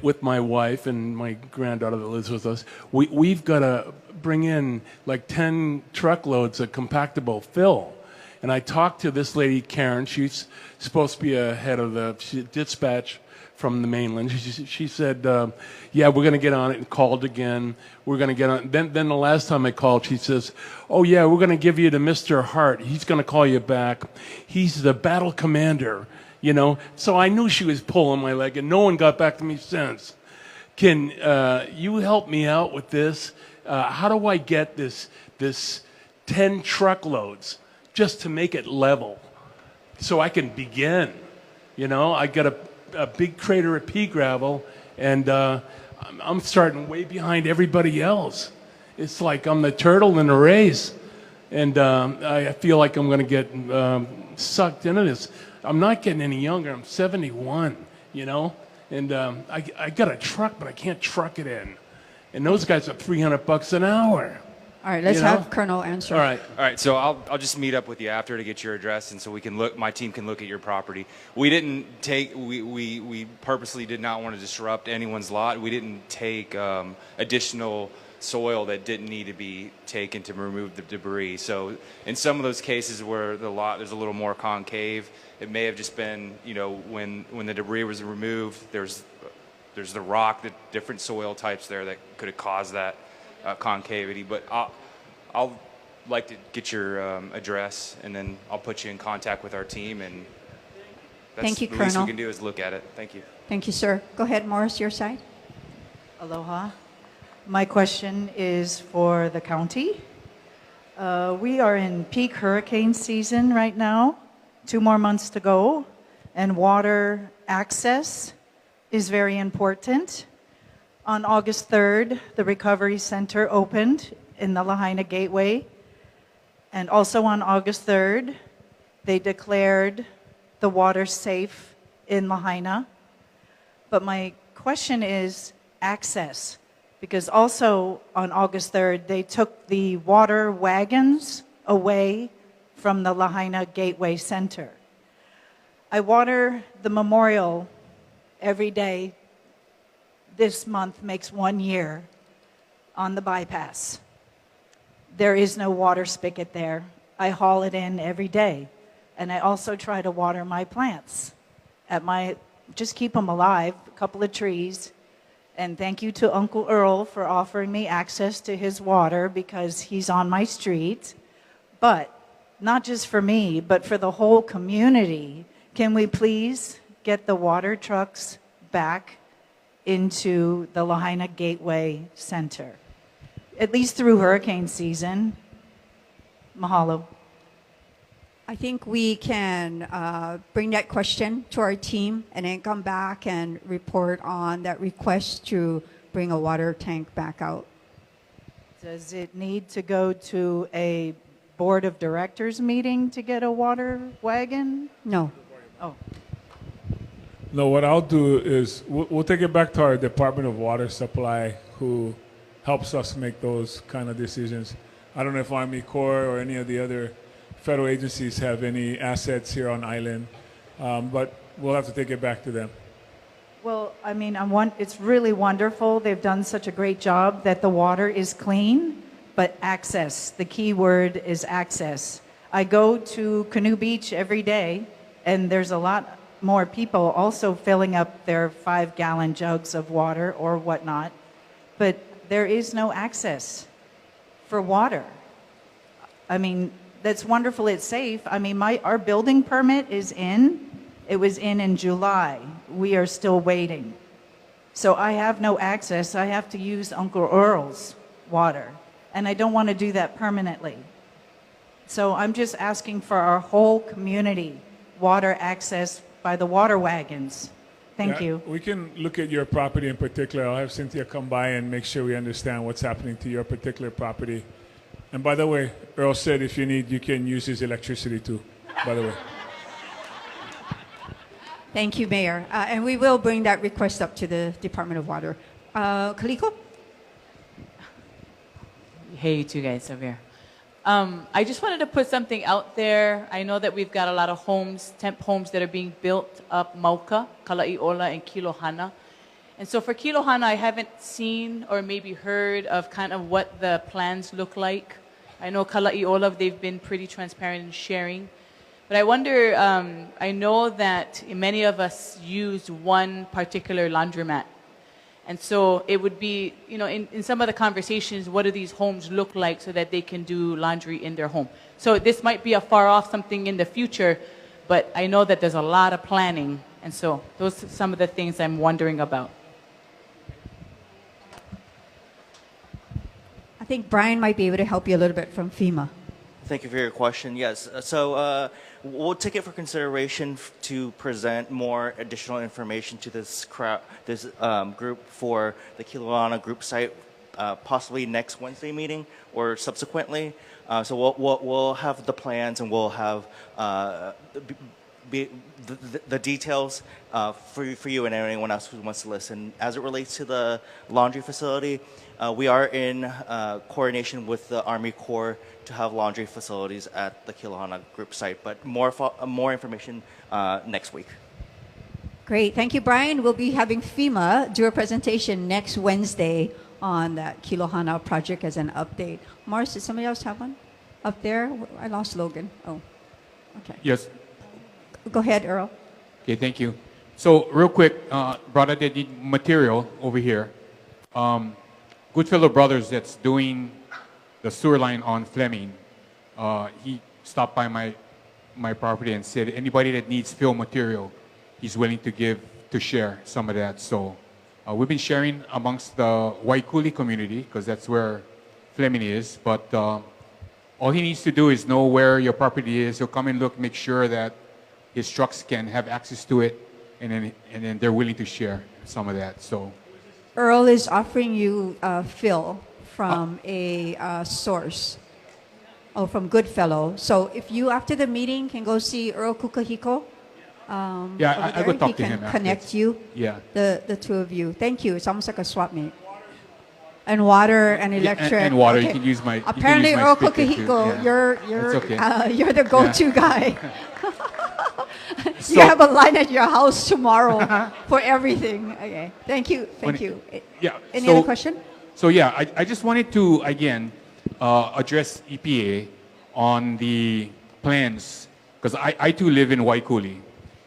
with my wife and my granddaughter that lives with us, we've got to bring in like 10 truckloads of compactable fill. And I talked to this lady, Karen. She's supposed to be a head of the dispatch from the mainland. She said, yeah, we're going to get on it, and called again. We're going to get on. Then the last time I called, she says, oh, yeah, we're going to give you to Mr. Hart. He's going to call you back. He's the battle commander, So I knew she was pulling my leg, and no one got back to me since. Can you help me out with this? How do I get this 10 truckloads just to make it level so I can begin? You know, I got a big crater of pea gravel, and I'm starting way behind everybody else. It's like I'm the turtle in a race, and I feel like I'm going to get sucked into this. I'm not getting any younger. I'm 71, you know, and I got a truck, but I can't truck it in. And those guys are $300 an hour. All right, let's have Colonel answer. All right. All right, so I'll just meet up with you after to get your address, and so we can look. My team can look at your property. We didn't take. We purposely did not want to disrupt anyone's lot. We didn't take additional soil that didn't need to be taken to remove the debris. So in some of those cases where the lot is a little more concave, it may have just been, you know, when the debris was removed, there's the rock, the different soil types there that could have caused that concavity. But I'll like to get your address, and then I'll put you in contact with our team, and Thank you, the least we Colonel. can do is look at it. Thank you. Thank you, sir. Go ahead, Morris, your side. Aloha. My question is for the county. We are in peak hurricane season right now, 2 more months to go, and water access is very important. On August 3rd, the Recovery Center opened in the Lahaina Gateway, and also on August 3rd, they declared the water safe in Lahaina. But my question is access. Because also on August 3rd, they took the water wagons away from the Lahaina Gateway Center. I water the memorial every day. This month makes 1 year on the bypass. There is no water spigot there. I haul it in every day. And I also try to water my plants just keep them alive, a couple of trees. And thank you to Uncle Earl for offering me access to his water because he's on my street. But not just for me, but for the whole community, can we please get the water trucks back into the Lahaina Gateway Center? At least through hurricane season. Mahalo. I think we can bring that question to our team and then come back and report on that request to bring a water tank back out. Does it need to go to a board of directors meeting to get a water wagon? No. Oh. No, what I'll do is we'll take it back to our Department of Water Supply, who helps us make those kind of decisions. I don't know if Army Corps or any of the other federal agencies have any assets here on island, but we'll have to take it back to them. Well, I mean, it's really wonderful. They've done such a great job that the water is clean, but access, the key word is access. I go to Canoe Beach every day, and there's a lot more people also filling up their 5-gallon jugs of water or whatnot, but there is no access for water. I mean, that's wonderful, it's safe. I mean, our building permit is in. It was in July. We are still waiting. So I have no access. I have to use Uncle Earl's water. And I don't want to do that permanently. So I'm just asking for our whole community water access by the water wagons. Thank you. We can look at your property in particular. I'll have Cynthia come by and make sure we understand what's happening to your particular property. And by the way, Earl said if you need, you can use his electricity too, by the way. Thank you, Mayor. And we will bring that request up to the Department of Water. Kaliko? Hey, you two guys over here. I just wanted to put something out there. I know that we've got a lot of homes, temp homes that are being built up Mauka, Kala'iola, and Kilohana. And so for Kilohana, I haven't seen or maybe heard of kind of what the plans look like. I know Kala'iola, they've been pretty transparent in sharing. But I wonder, I know that many of us use one particular laundromat. And so it would be, you know, in some of the conversations, what do these homes look like so that they can do laundry in their home? So this might be a far off something in the future, but I know that there's a lot of planning. And so those are some of the things I'm wondering about. I think Brian might be able to help you a little bit from FEMA. Thank you for your question. Yes, so we'll take it for consideration to present more additional information to this group for the Kiloana group site, possibly next Wednesday meeting or subsequently. So we'll have the plans and we'll have the details for you and anyone else who wants to listen. As it relates to the laundry facility, we are in coordination with the Army Corps to have laundry facilities at the Kilohana group site, but more information next week. Great. Thank you, Brian. We'll be having FEMA do a presentation next Wednesday on that Kilohana project as an update. Mars, did somebody else have one? Up there? I lost Logan. Oh, okay. Yes. Go ahead, Earl. Okay, thank you. So real quick, brother, they need material over here. Goodfellow Brothers that's doing the sewer line on Fleming, he stopped by my property and said anybody that needs fill material, he's willing to share some of that. So we've been sharing amongst the Waikuli community because that's where Fleming is. But all he needs to do is know where your property is. He'll come and look, make sure that his trucks can have access to it, and then they're willing to share some of that. So Earl is offering you fill from a source. Oh, from Goodfellow. So if you, after the meeting, can go see Earl Kukahiko. yeah, I would talk to him. He him can connect afterwards. you, Yeah. the two of you. Thank you. It's almost like a swap meet. And water and Yeah, electric. and water. Okay. You can use my. Apparently, you can Earl use my spigot too. Kukahiko, Yeah. you're the go-to guy. So- You have a line at your house tomorrow for everything. Okay. Thank you. Thank you. Yeah. Any other question? So yeah, I just wanted to again address EPA on the plans because I too live in Waikuli,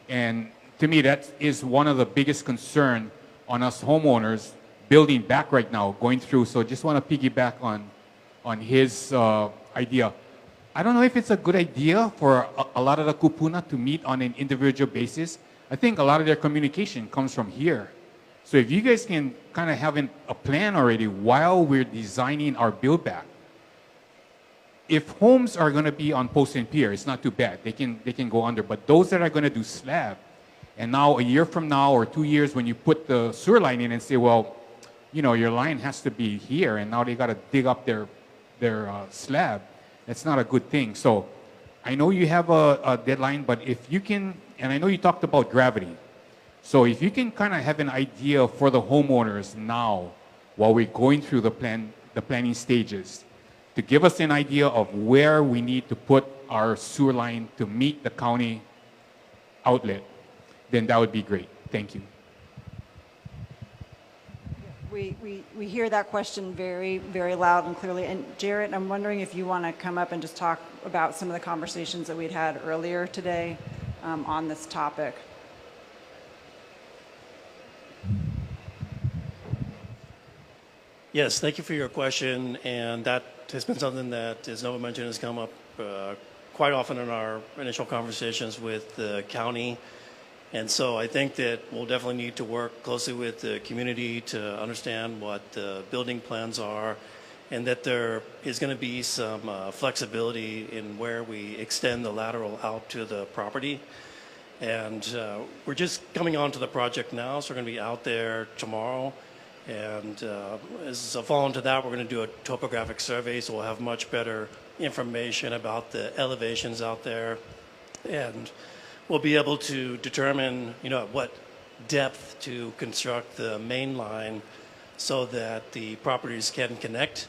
and to me that is one of the biggest concern on us homeowners building back right now, going through. So just want to piggyback on his idea. I don't know if it's a good idea for a lot of the kupuna to meet on an individual basis. I think a lot of their communication comes from here. So if you guys can kind of have a plan already while we're designing our build back, if homes are going to be on post and pier, it's not too bad. They can go under. But those that are going to do slab, and now a year from now or 2 years when you put the sewer line in and say, well, you know, your line has to be here, and now they got to dig up their slab. That's not a good thing. So I know you have a deadline, but if you can, and I know you talked about gravity. So if you can kind of have an idea for the homeowners now, while we're going through the planning stages, to give us an idea of where we need to put our sewer line to meet the county outlet, then that would be great. Thank you. We hear that question very, very loud and clearly. And Jarrett, I'm wondering if you want to come up and just talk about some of the conversations that we'd had earlier today on this topic. Yes, thank you for your question. And that has been something that, as Nova mentioned, has come up quite often in our initial conversations with the county. And so I think that we'll definitely need to work closely with the community to understand what the building plans are, and that there is going to be some flexibility in where we extend the lateral out to the property. And we're just coming on to the project now, so we're going to be out there tomorrow. And as a follow-on to that, we're going to do a topographic survey, so we'll have much better information about the elevations out there. And we'll be able to determine, you know, at what depth to construct the main line so that the properties can connect.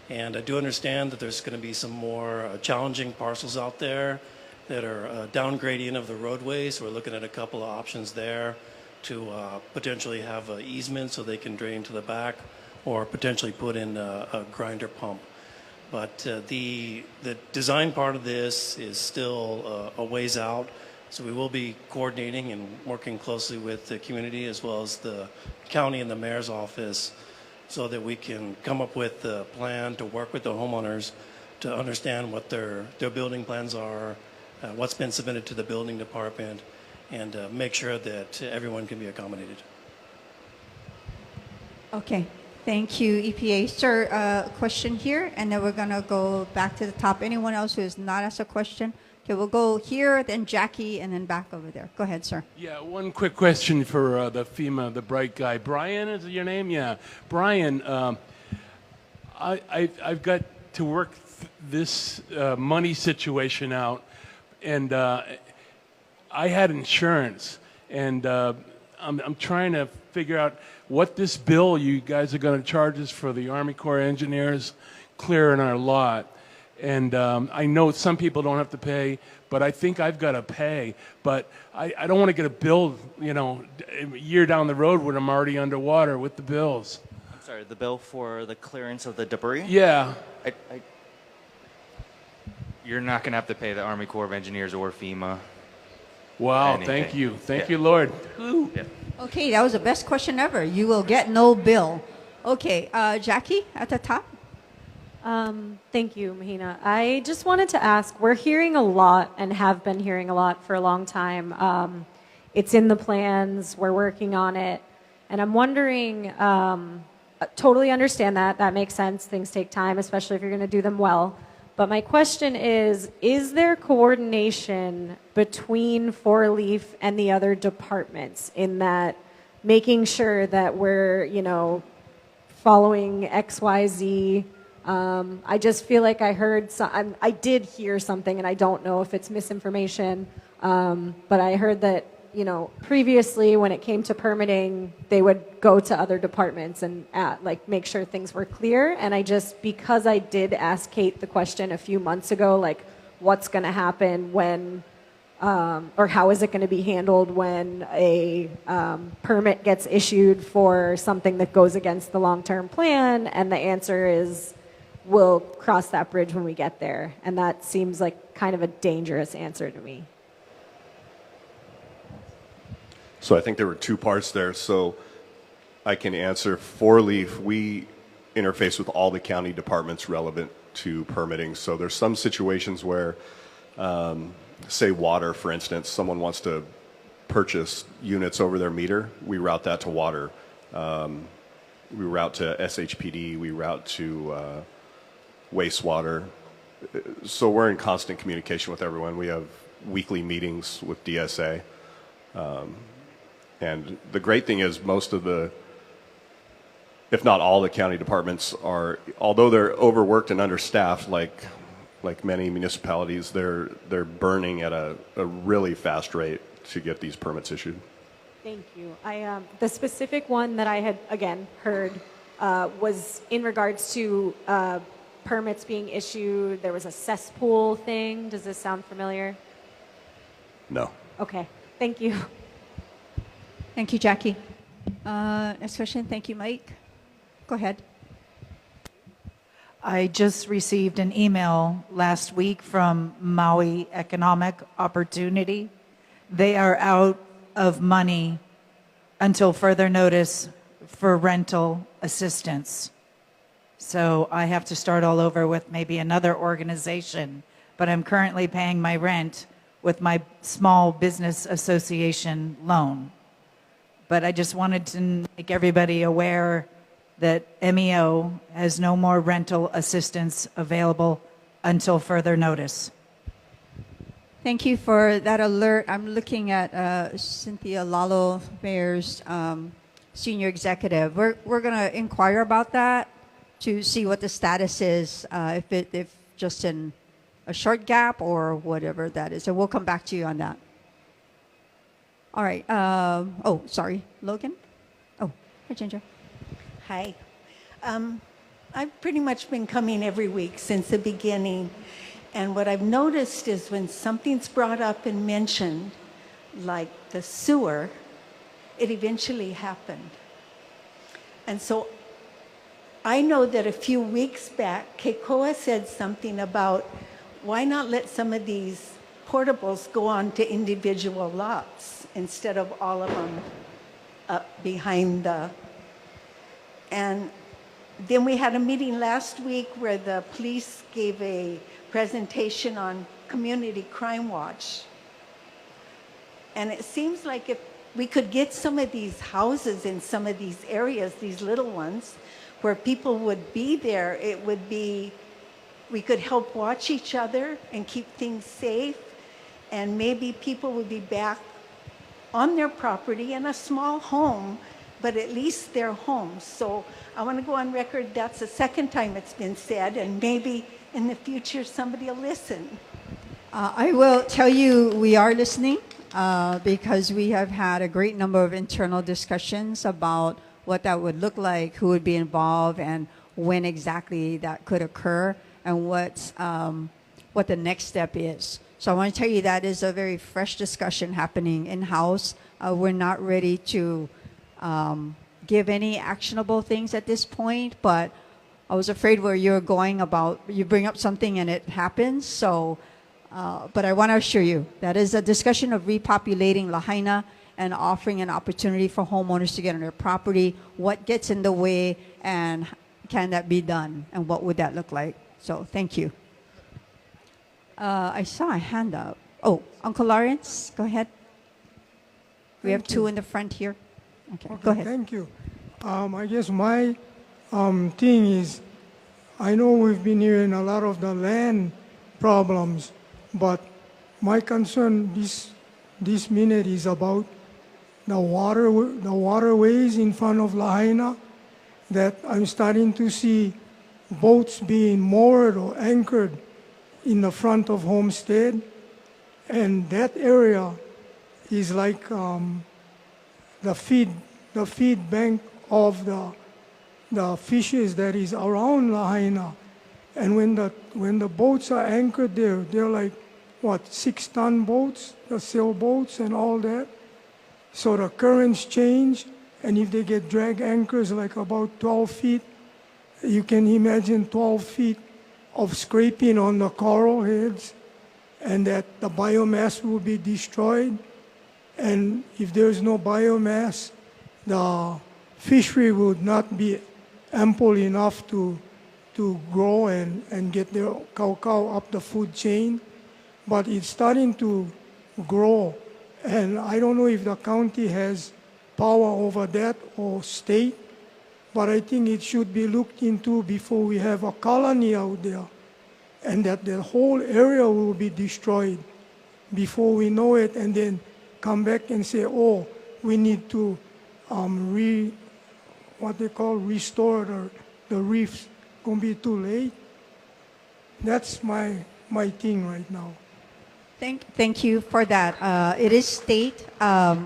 And I do understand that there's going to be some more challenging parcels out there that are downgradient of the roadways. So we're looking at a couple of options there to potentially have an easement so they can drain to the back, or potentially put in a grinder pump. But the design part of this is still a ways out. So we will be coordinating and working closely with the community as well as the county and the mayor's office so that we can come up with a plan to work with the homeowners to understand what their building plans are, what's been submitted to the building department, and make sure that everyone can be accommodated. Okay. Thank you, EPA. Sir, question here, and then we're going to go back to the top. Anyone else who has not asked a question? Okay, we'll go here, then Jackie, and then back over there. Go ahead, sir. Yeah, one quick question for the FEMA, the bright guy. Brian, is your name? Yeah. Brian, I've got to work this money situation out, and I had insurance, and I'm trying to figure out what this bill you guys are going to charge us for the Army Corps of Engineers clearing our lot. And I know some people don't have to pay, but I think I've got to pay. But I don't want to get a bill, you know, a year down the road when I'm already underwater with the bills. I'm sorry, the bill for the clearance of the debris? Yeah. You're not going to have to pay the Army Corps of Engineers or FEMA. Wow, anything. thank you. Thank Yeah. you, Lord. Yeah. Okay, that was the best question ever. You will get no bill. Okay, Jackie at the top. Thank you, Mahina. I just wanted to ask, we're hearing a lot and have been hearing a lot for a long time. It's in the plans, we're working on it. And I'm wondering, totally understand that. That makes sense. Things take time, especially if you're going to do them well. But my question is there coordination between Four Leaf and the other departments in that making sure that we're, you know, following XYZ? I just feel like I heard, I did hear something, and I don't know if it's misinformation, but I heard that, you know, previously when it came to permitting, they would go to other departments and like make sure things were clear. And I just, because I did ask Kate the question a few months ago, like what's going to happen when, or how is it going to be handled when a permit gets issued for something that goes against the long-term plan, and the answer is, we'll cross that bridge when we get there. And that seems like kind of a dangerous answer to me. So I think there were two parts there. So I can answer Four Leaf. We interface with all the county departments relevant to permitting. So there's some situations where, say water, for instance, someone wants to purchase units over their meter. We route that to water. We route to SHPD. We route to wastewater. So we're in constant communication with everyone. We have weekly meetings with DSA. And the great thing is most of the, if not all the county departments are, although they're overworked and understaffed, like many municipalities, they're burning at a really fast rate to get these permits issued. Thank you. The specific one that I had, again, heard was in regards to permits being issued. There was a cesspool thing. Does this sound familiar? No. Okay. Thank you. Thank you, Jackie. Next question. Thank you, Mike. Go ahead. I just received an email last week from Maui Economic Opportunity. They are out of money until further notice for rental assistance. So I have to start all over with maybe another organization, but I'm currently paying my rent with my small business association loan. But I just wanted to make everybody aware that MEO has no more rental assistance available until further notice. Thank you for that alert. I'm looking at Cynthia Lalo, Mayor's senior executive. We're going to inquire about that to see what the status is, if just in a short gap or whatever that is. So we'll come back to you on that. All right. Oh, sorry. Logan? Oh, hi, Ginger. Hi. I've pretty much been coming every week since the beginning. And what I've noticed is when something's brought up and mentioned, like the sewer, it eventually happened. And so I know that a few weeks back, Keikoa said something about why not let some of these portables go on to individual lots instead of all of them up behind the... And then we had a meeting last week where the police gave a presentation on Community Crime Watch. And it seems like if we could get some of these houses in some of these areas, these little ones, where people would be there. It would be, we could help watch each other and keep things safe, and maybe people would be back on their property in a small home, but at least their homes. So I want to go on record, that's the second time it's been said, and maybe in the future somebody will listen. I will tell you we are listening because we have had a great number of internal discussions about what that would look like, who would be involved, and when exactly that could occur, and what the next step is. So I want to tell you that is a very fresh discussion happening in-house. We're not ready to give any actionable things at this point, but I was afraid where you're going about, you bring up something and it happens. So, but I want to assure you, that is a discussion of repopulating Lahaina and offering an opportunity for homeowners to get on their property. What gets in the way, and can that be done? And what would that look like? So thank you. I saw a hand up. Oh, Uncle Lawrence, go ahead. We have two in the front here. Okay, go ahead. Thank you. I guess my thing is, I know we've been hearing a lot of the land problems, but my concern this minute is about the waterways in front of Lahaina, that I'm starting to see boats being moored or anchored in the front of Homestead, and that area is like the feed bank of the fishes that is around Lahaina. And when the boats are anchored there, they're like, what, 6-ton boats, the sailboats and all that. So the currents change, and if they get drag anchors like about 12 feet, you can imagine 12 feet of scraping on the coral heads, and that the biomass will be destroyed. And if there's no biomass, the fishery would not be ample enough to grow and get their cow up the food chain. But it's starting to grow, and I don't know if the county has power over that or state, but I think it should be looked into before we have a colony out there, and that the whole area will be destroyed before we know it, and then come back and say, oh, we need to restore the reefs. Gonna be too late. That's my thing right now. Thank you for that. It is state.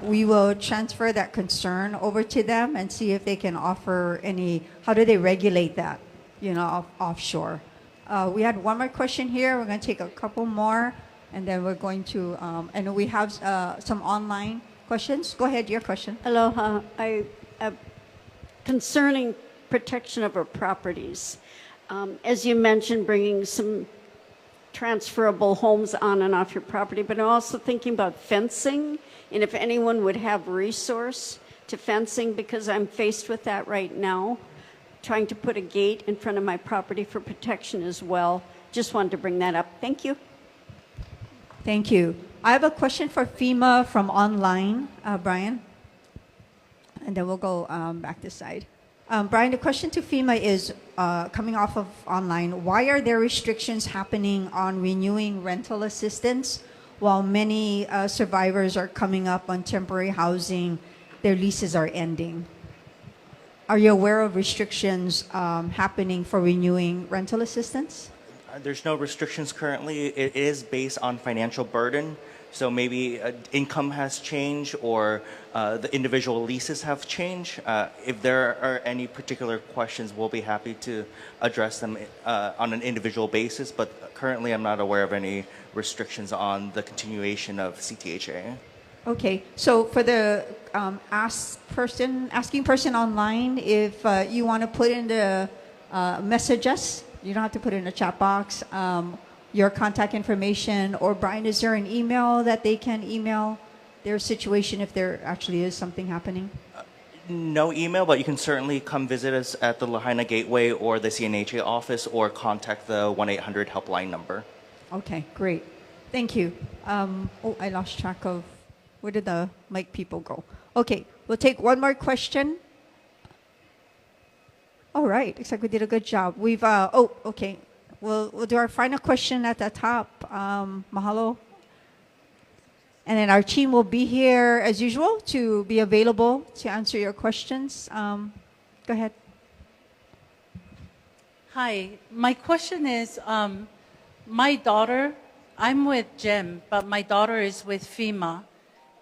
We will transfer that concern over to them and see if they can offer any, how do they regulate that, offshore. We had one more question here. We're going to take a couple more, and then we're going to, and we have some online questions. Go ahead, your question. Aloha. Concerning protection of our properties, as you mentioned, bringing some transferable homes on and off your property, but I'm also thinking about fencing, and if anyone would have resource to fencing, because I'm faced with that right now, trying to put a gate in front of my property for protection as well. Just wanted to bring that up. Thank you. Thank you. I have a question for FEMA from online, Brian, and then we'll go back this side. Brian, the question to FEMA is, coming off of online, why are there restrictions happening on renewing rental assistance while many survivors are coming up on temporary housing, their leases are ending? Are you aware of restrictions happening for renewing rental assistance? There's no restrictions currently. It is based on financial burden. So maybe income has changed, or the individual leases have changed. If there are any particular questions, we'll be happy to address them on an individual basis. But currently, I'm not aware of any restrictions on the continuation of CTHA. Okay, so for the asking person online, if you want to put in the message us, you don't have to put it in the chat box. Your contact information, or Brian, is there an email that they can email their situation if there actually is something happening? No email, but you can certainly come visit us at the Lahaina Gateway or the CNHA office, or contact the 1-800 helpline number. Okay, great. Thank you. I lost track of Where did the mic people go? Okay, we'll take one more question. All right, looks like we did a good job. We've, okay. We'll do our final question at the top. Mahalo. And then our team will be here as usual to be available to answer your questions. Go ahead. Hi, my question is, my daughter, I'm with GEM, but my daughter is with FEMA.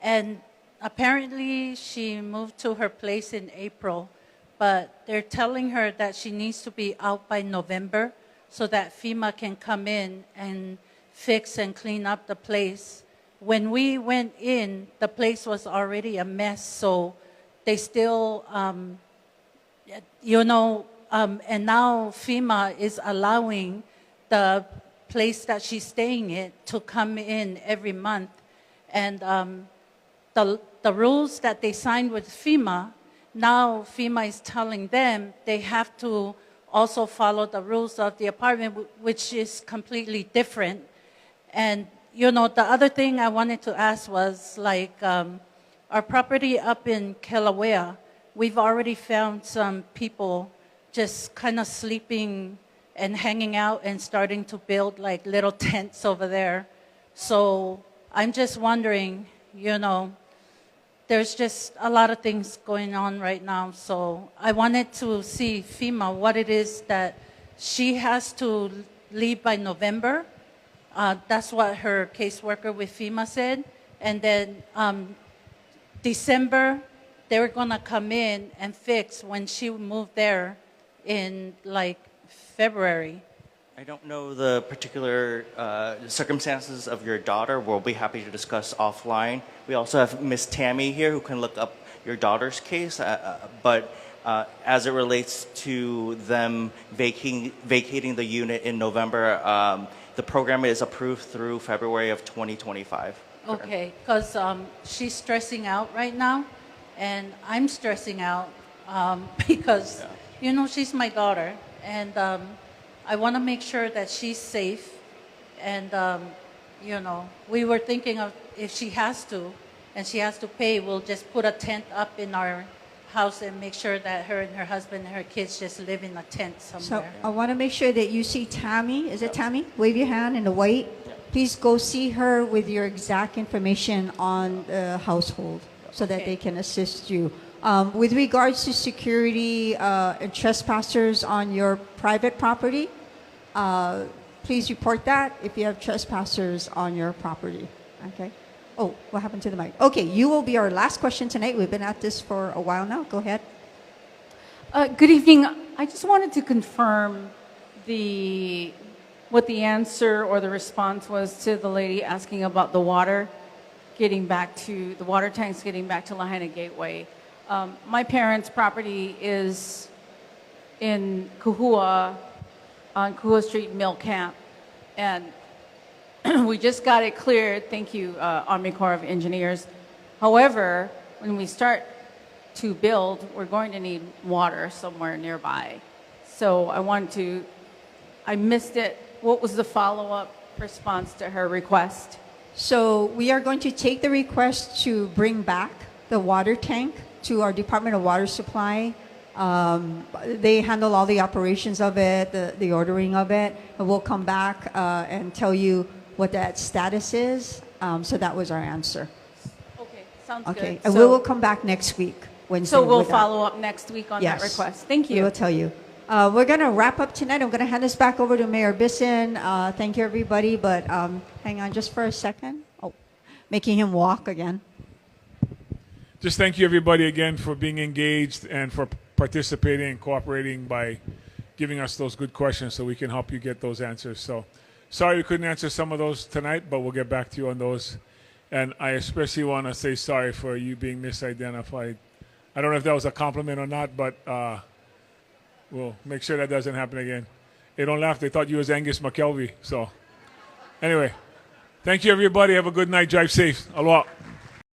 And apparently she moved to her place in April, but they're telling her that she needs to be out by November so that FEMA can come in and fix and clean up the place. When we went in, the place was already a mess, so they still, and now FEMA is allowing the place that she's staying in to come in every month. And the rules that they signed with FEMA, now FEMA is telling them they have to also follow the rules of the apartment, which is completely different. And, the other thing I wanted to ask was, like, our property up in Kilauea, we've already found some people just kind of sleeping and hanging out and starting to build, like, little tents over there. So I'm just wondering, there's just a lot of things going on right now. So I wanted to see FEMA, what it is that she has to leave by November. That's what her caseworker with FEMA said. And then December, they were going to come in and fix when she moved there in like February. I don't know the particular circumstances of your daughter. We'll be happy to discuss offline. We also have Miss Tammy here who can look up your daughter's case. But as it relates to them vacating the unit in November, the program is approved through February of 2025. Okay, because she's stressing out right now, and I'm stressing out because, she's my daughter, and I want to make sure that she's safe. And, we were thinking of if she has to, and she has to pay, we'll just put a tent up in our house and make sure that her and her husband and her kids just live in a tent somewhere. So I want to make sure that you see Tammy. Is it Tammy? Wave your hand in the white. Please go see her with your exact information on the household so that they can assist you. With regards to security and trespassers on your private property, please report that if you have trespassers on your property. Okay. Oh, what happened to the mic? Okay, you will be our last question tonight. We've been at this for a while now. Go ahead. Good evening. I just wanted to confirm what the answer or the response was to the lady asking about the water tanks getting back to Lahaina Gateway. My parents' property is in Kuhua, on Kuhua Street, Mill Camp, and we just got it cleared, thank you, Army Corps of Engineers. However, when we start to build, we're going to need water somewhere nearby. So I missed it. What was the follow-up response to her request? So we are going to take the request to bring back the water tank to our Department of Water Supply. They handle all the operations of it, the ordering of it, and we'll come back and tell you what that status is. So that was our answer. Okay, sounds Okay, good. and we will come back next week, Wednesday. So we'll with that. follow up next week on that request. Thank you. We will tell you. We're going to wrap up tonight. I'm going to hand this back over to Mayor Bisson. Thank you, everybody, but hang on just for a second. Oh, making him walk again. Just thank you, everybody, again, for being engaged and for participating and cooperating by giving us those good questions so we can help you get those answers. So sorry we couldn't answer some of those tonight, but we'll get back to you on those. And I especially want to say sorry for you being misidentified. I don't know if that was a compliment or not, but we'll make sure that doesn't happen again. They don't laugh. They thought you was Angus McKelvey. So anyway, thank you, everybody. Have a good night. Drive safe. Aloha.